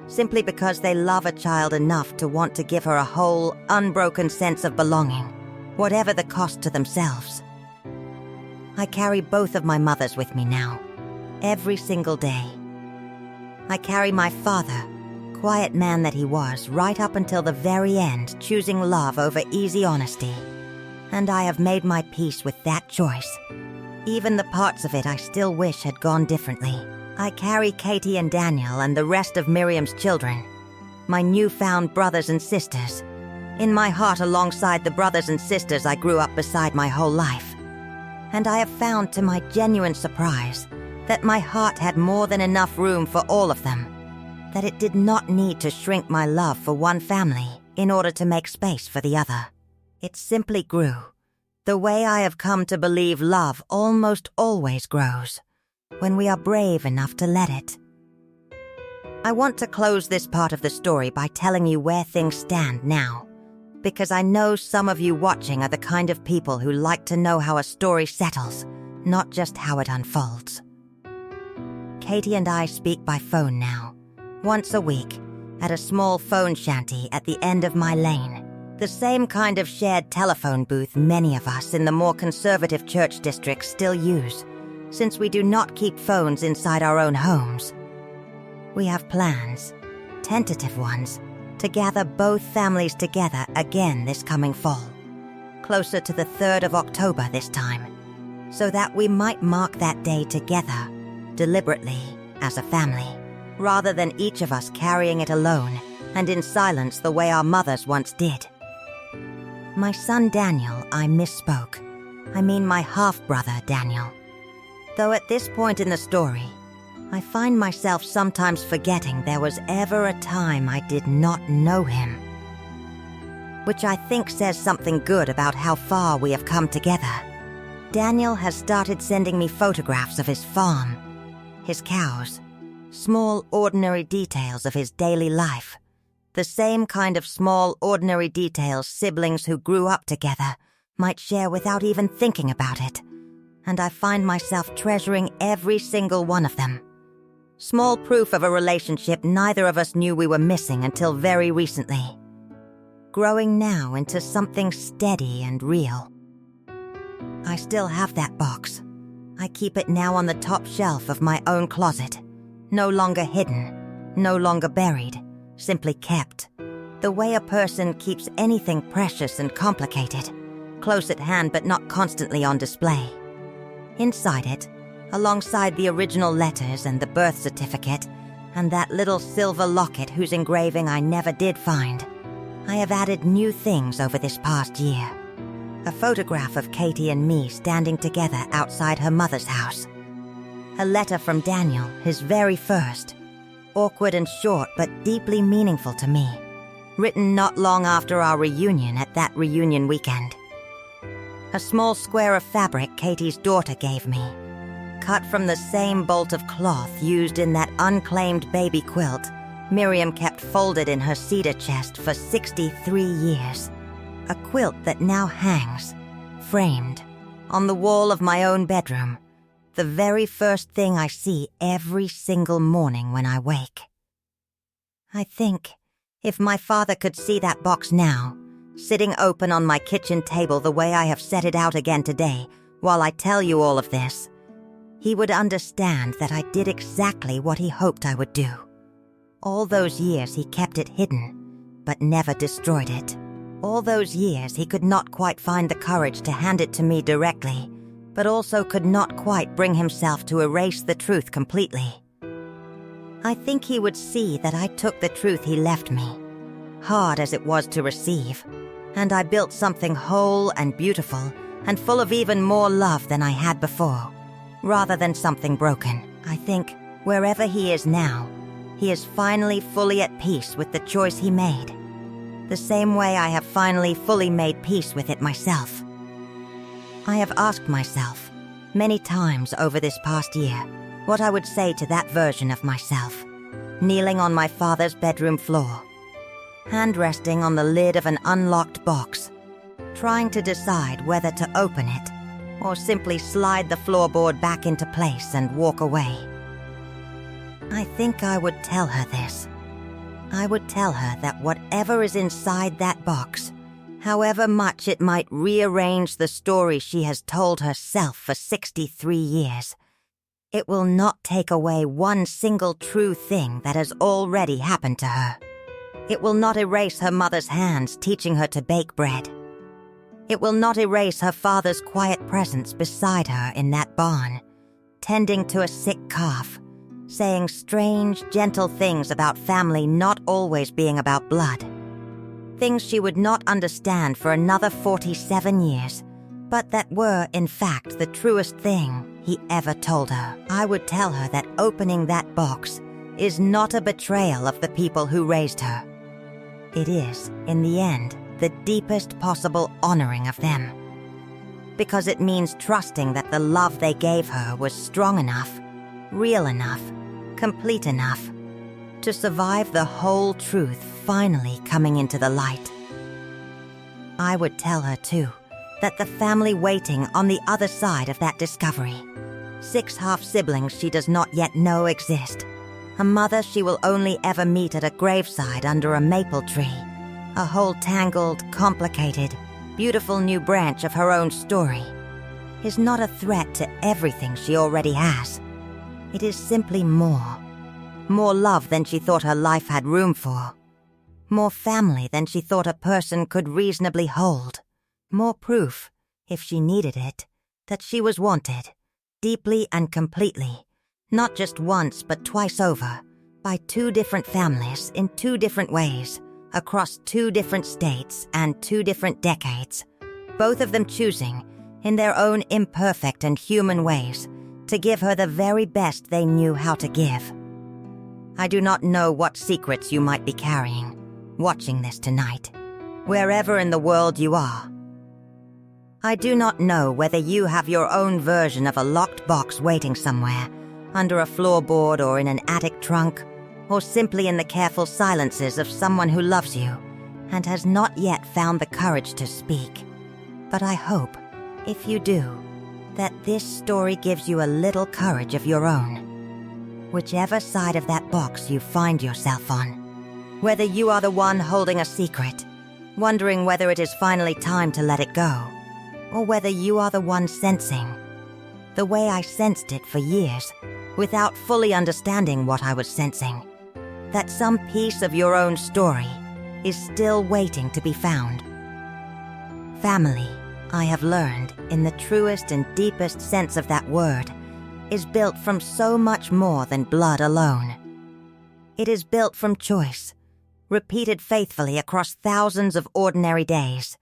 simply because they love a child enough to want to give her a whole, unbroken sense of belonging, whatever the cost to themselves. I carry both of my mothers with me now, every single day. I carry my father, quiet man that he was, right up until the very end, choosing love over easy honesty. And I have made my peace with that choice. Even the parts of it I still wish had gone differently. I carry Katie and Daniel and the rest of Miriam's children, my newfound brothers and sisters, in my heart alongside the brothers and sisters I grew up beside my whole life. And I have found, to my genuine surprise, that my heart had more than enough room for all of them, that it did not need to shrink my love for one family in order to make space for the other. It simply grew, the way I have come to believe love almost always grows, when we are brave enough to let it. I want to close this part of the story by telling you where things stand now, because I know some of you watching are the kind of people who like to know how a story settles, not just how it unfolds. Katie and I speak by phone now, once a week, at a small phone shanty at the end of my lane, the same kind of shared telephone booth many of us in the more conservative church districts still use, since we do not keep phones inside our own homes. We have plans, tentative ones, to gather both families together again this coming fall, closer to the 3rd of October this time, so that we might mark that day together, deliberately, as a family, rather than each of us carrying it alone and in silence the way our mothers once did. My son Daniel, I misspoke. I mean my half-brother Daniel. Though at this point in the story, I find myself sometimes forgetting there was ever a time I did not know him. Which I think says something good about how far we have come together. Daniel has started sending me photographs of his farm, his cows, small ordinary details of his daily life. The same kind of small ordinary details siblings who grew up together might share without even thinking about it. And I find myself treasuring every single one of them. Small proof of a relationship neither of us knew we were missing until very recently. Growing now into something steady and real. I still have that box. I keep it now on the top shelf of my own closet. No longer hidden, no longer buried, simply kept. The way a person keeps anything precious and complicated, close at hand but not constantly on display. Inside it, alongside the original letters and the birth certificate, and that little silver locket whose engraving I never did find, I have added new things over this past year. A photograph of Katie and me standing together outside her mother's house. A letter from Daniel, his very first, awkward and short but deeply meaningful to me, written not long after our reunion at that reunion weekend. A small square of fabric Katie's daughter gave me, cut from the same bolt of cloth used in that unclaimed baby quilt Miriam kept folded in her cedar chest for 63 years. A quilt that now hangs, framed, on the wall of my own bedroom, the very first thing I see every single morning when I wake. I think, if my father could see that box now, sitting open on my kitchen table the way I have set it out again today, while I tell you all of this, he would understand that I did exactly what he hoped I would do. All those years he kept it hidden, but never destroyed it. All those years he could not quite find the courage to hand it to me directly, but also could not quite bring himself to erase the truth completely. I think he would see that I took the truth he left me, hard as it was to receive, and I built something whole and beautiful and full of even more love than I had before, rather than something broken. I think, wherever he is now, he is finally fully at peace with the choice he made, the same way I have finally fully made peace with it myself. I have asked myself, many times over this past year, what I would say to that version of myself, kneeling on my father's bedroom floor, hand resting on the lid of an unlocked box, trying to decide whether to open it or simply slide the floorboard back into place and walk away. I think I would tell her this. I would tell her that whatever is inside that box, however much it might rearrange the story she has told herself for 63 years, it will not take away one single true thing that has already happened to her. It will not erase her mother's hands teaching her to bake bread. It will not erase her father's quiet presence beside her in that barn, tending to a sick calf, saying strange, gentle things about family not always being about blood. Things she would not understand for another 47 years, but that were, in fact, the truest thing he ever told her. I would tell her that opening that box is not a betrayal of the people who raised her. It is, in the end, the deepest possible honoring of them. Because it means trusting that the love they gave her was strong enough, real enough, complete enough to survive the whole truth finally coming into the light. I would tell her, too, that the family waiting on the other side of that discovery, 6 half-siblings she does not yet know exist, a mother she will only ever meet at a graveside under a maple tree, a whole tangled, complicated, beautiful new branch of her own story, is not a threat to everything she already has. It is simply more love than she thought her life had room for, more family than she thought a person could reasonably hold, more proof, if she needed it, that she was wanted, deeply and completely, not just once but twice over, by 2 different families in 2 different ways, across 2 different states and 2 different decades, both of them choosing, in their own imperfect and human ways, to give her the very best they knew how to give. I do not know what secrets you might be carrying, watching this tonight, wherever in the world you are. I do not know whether you have your own version of a locked box waiting somewhere, under a floorboard or in an attic trunk, or simply in the careful silences of someone who loves you and has not yet found the courage to speak. But I hope, if you do, that this story gives you a little courage of your own. Whichever side of that box you find yourself on, whether you are the one holding a secret, wondering whether it is finally time to let it go, or whether you are the one sensing, the way I sensed it for years, without fully understanding what I was sensing, that some piece of your own story is still waiting to be found. Family, I have learned, in the truest and deepest sense of that word, is built from so much more than blood alone. It is built from choice, repeated faithfully across thousands of ordinary days.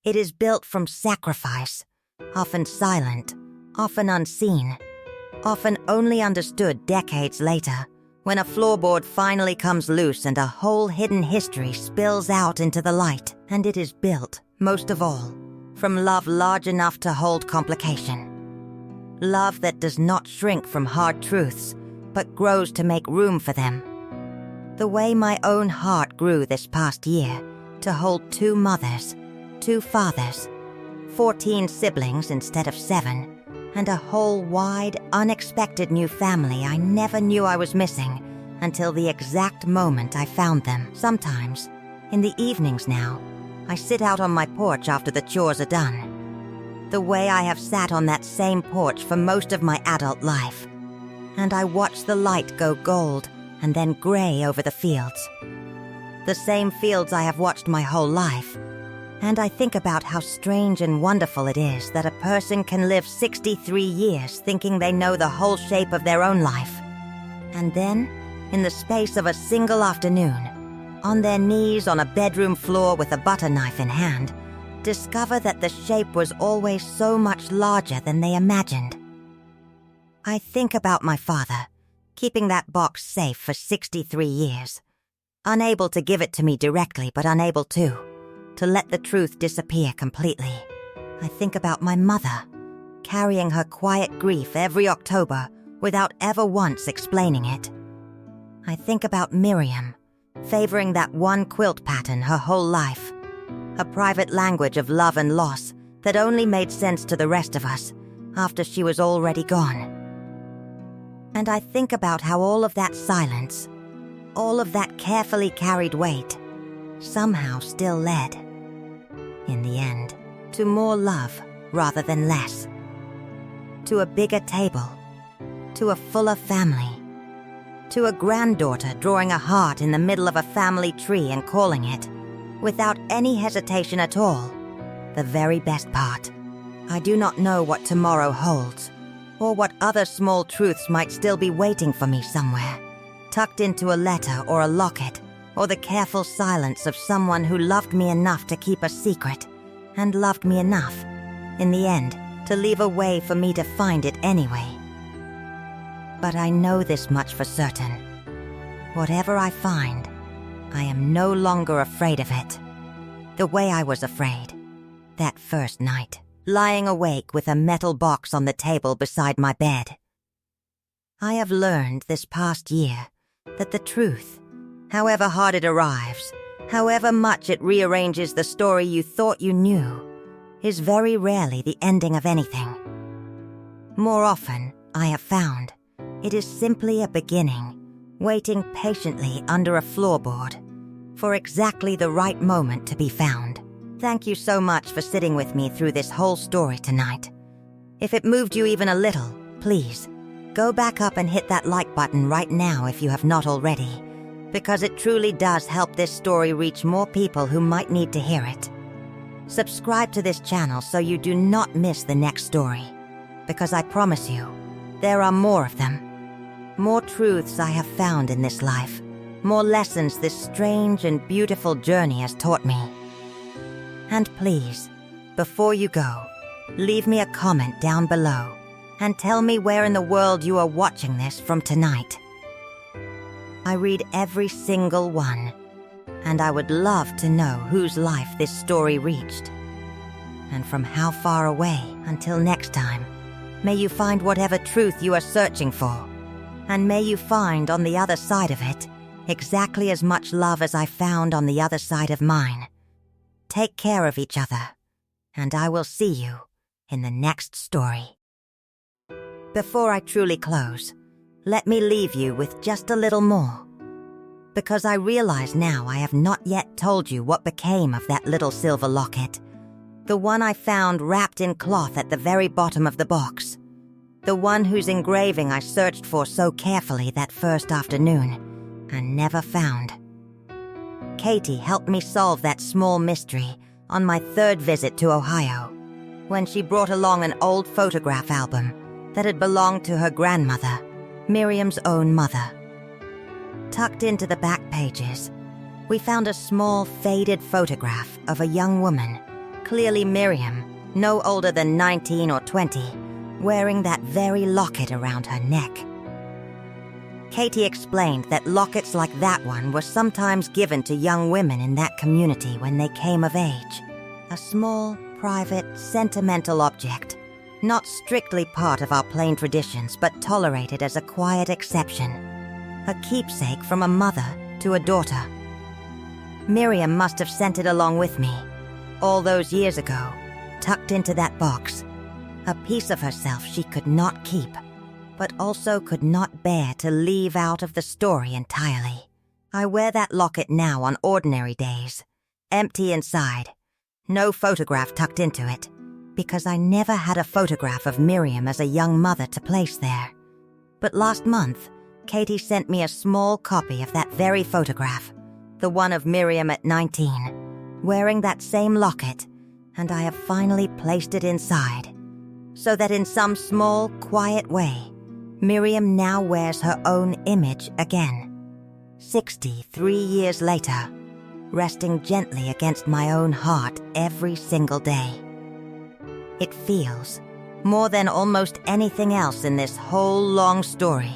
It is built from sacrifice, often silent, often unseen, often only understood decades later, when a floorboard finally comes loose and a whole hidden history spills out into the light. And it is built, most of all, from love large enough to hold complication. Love that does not shrink from hard truths, but grows to make room for them. The way my own heart grew this past year to hold 2 mothers, 2 fathers, 14 siblings instead of 7, and a whole wide, unexpected new family I never knew I was missing until the exact moment I found them. Sometimes, in the evenings now, I sit out on my porch after the chores are done. The way I have sat on that same porch for most of my adult life. And I watch the light go gold and then gray over the fields. The same fields I have watched my whole life. And I think about how strange and wonderful it is that a person can live 63 years thinking they know the whole shape of their own life. And then, in the space of a single afternoon, on their knees on a bedroom floor with a butter knife in hand, discover that the shape was always so much larger than they imagined. I think about my father, keeping that box safe for 63 years, unable to give it to me directly but unable to let the truth disappear completely. I think about my mother, carrying her quiet grief every October without ever once explaining it. I think about Miriam, favoring that one quilt pattern her whole life, a private language of love and loss that only made sense to the rest of us after she was already gone. And I think about how all of that silence, all of that carefully carried weight, somehow still led, in the end, to more love rather than less. To a bigger table, to a fuller family, to a granddaughter drawing a heart in the middle of a family tree and calling it, without any hesitation at all, the very best part. I do not know what tomorrow holds, or what other small truths might still be waiting for me somewhere, tucked into a letter or a locket, or the careful silence of someone who loved me enough to keep a secret, and loved me enough, in the end, to leave a way for me to find it anyway. But I know this much for certain. Whatever I find, I am no longer afraid of it. The way I was afraid, that first night, lying awake with a metal box on the table beside my bed. I have learned this past year that the truth, however hard it arrives, however much it rearranges the story you thought you knew, is very rarely the ending of anything. More often, I have found, it is simply a beginning, waiting patiently under a floorboard for exactly the right moment to be found. Thank you so much for sitting with me through this whole story tonight. If it moved you even a little, please, go back up and hit that like button right now if you have not already, because it truly does help this story reach more people who might need to hear it. Subscribe to this channel so you do not miss the next story, because I promise you, there are more of them. More truths I have found in this life, more lessons this strange and beautiful journey has taught me. And please, before you go, leave me a comment down below and tell me where in the world you are watching this from tonight. I read every single one, and I would love to know whose life this story reached. And from how far away. Until next time, may you find whatever truth you are searching for, and may you find on the other side of it exactly as much love as I found on the other side of mine. Take care of each other, and I will see you in the next story. Before I truly close, let me leave you with just a little more, because I realize now I have not yet told you what became of that little silver locket, the one I found wrapped in cloth at the very bottom of the box, the one whose engraving I searched for so carefully that first afternoon and never found. Katie helped me solve that small mystery on my third visit to Ohio, when she brought along an old photograph album that had belonged to her grandmother, Miriam's own mother. Tucked into the back pages, we found a small, faded photograph of a young woman, clearly Miriam, no older than 19 or 20, wearing that very locket around her neck. Katie explained that lockets like that one were sometimes given to young women in that community when they came of age. A small, private, sentimental object, not strictly part of our plain traditions, but tolerated as a quiet exception. A keepsake from a mother to a daughter. Miriam must have sent it along with me, all those years ago, tucked into that box. A piece of herself she could not keep, but also could not bear to leave out of the story entirely. I wear that locket now on ordinary days, empty inside, no photograph tucked into it, because I never had a photograph of Miriam as a young mother to place there. But last month, Katie sent me a small copy of that very photograph, the one of Miriam at 19, wearing that same locket, and I have finally placed it inside, so that in some small, quiet way, Miriam now wears her own image again, 63 years later, resting gently against my own heart every single day. It feels, more than almost anything else in this whole long story,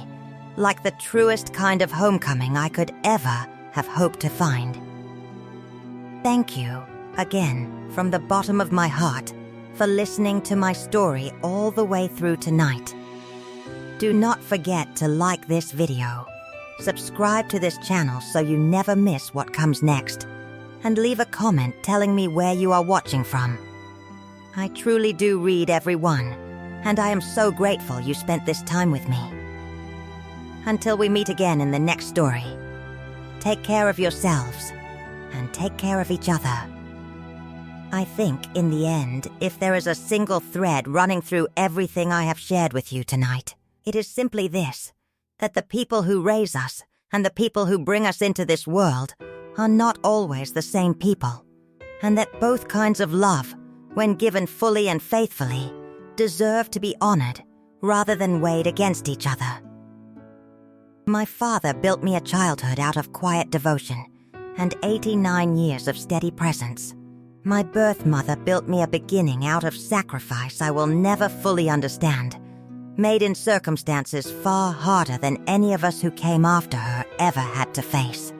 like the truest kind of homecoming I could ever have hoped to find. Thank you, again, from the bottom of my heart, for listening to my story all the way through tonight. Do not forget to like this video, subscribe to this channel so you never miss what comes next, and leave a comment telling me where you are watching from. I truly do read every one, and I am so grateful you spent this time with me. Until we meet again in the next story, take care of yourselves and take care of each other. I think, in the end, if there is a single thread running through everything I have shared with you tonight, it is simply this: that the people who raise us and the people who bring us into this world are not always the same people, and that both kinds of love, when given fully and faithfully, deserve to be honored rather than weighed against each other. My father built me a childhood out of quiet devotion and 89 years of steady presence. My birth mother built me a beginning out of sacrifice I will never fully understand, made in circumstances far harder than any of us who came after her ever had to face.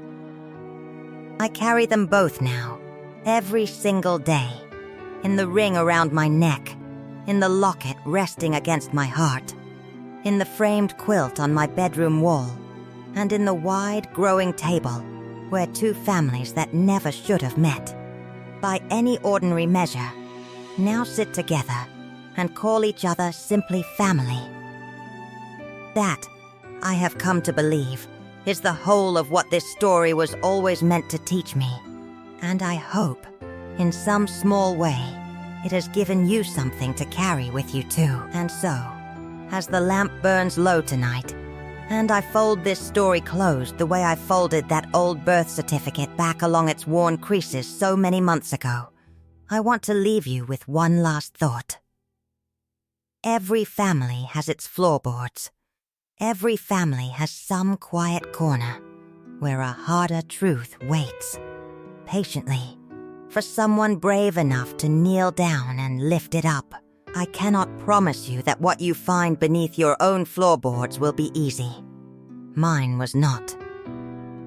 I carry them both now, every single day, in the ring around my neck, in the locket resting against my heart, in the framed quilt on my bedroom wall, and in the wide, growing table where two families that never should have met, by any ordinary measure, now sit together and call each other simply family. That, I have come to believe, is the whole of what this story was always meant to teach me, and I hope, in some small way, it has given you something to carry with you too. And so, as the lamp burns low tonight, and I fold this story closed the way I folded that old birth certificate back along its worn creases so many months ago, I want to leave you with one last thought. Every family has its floorboards. Every family has some quiet corner where a harder truth waits, patiently, for someone brave enough to kneel down and lift it up. I cannot promise you that what you find beneath your own floorboards will be easy. Mine was not.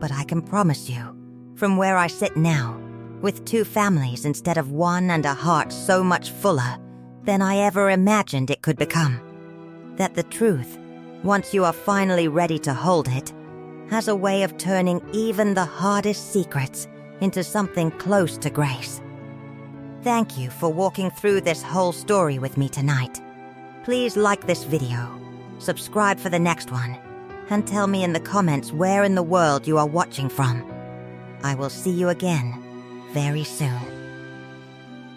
But I can promise you, from where I sit now, with two families instead of one and a heart so much fuller than I ever imagined it could become, that the truth, once you are finally ready to hold it, has a way of turning even the hardest secrets into something close to grace. Thank you for walking through this whole story with me tonight. Please like this video, subscribe for the next one, and tell me in the comments where in the world you are watching from. I will see you again very soon.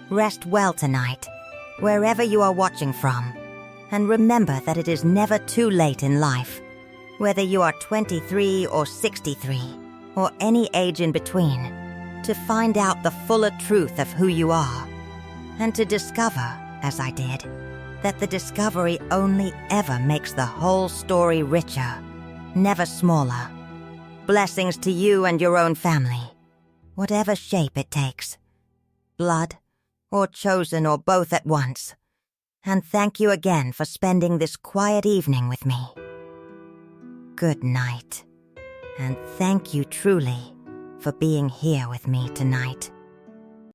Rest well tonight, wherever you are watching from, and remember that it is never too late in life, whether you are 23 or 63, or any age in between, to find out the fuller truth of who you are, and to discover, as I did, that the discovery only ever makes the whole story richer, never smaller. Blessings to you and your own family, whatever shape it takes, blood, or chosen, or both at once. And thank you again for spending this quiet evening with me. Good night, and thank you truly for being here with me tonight.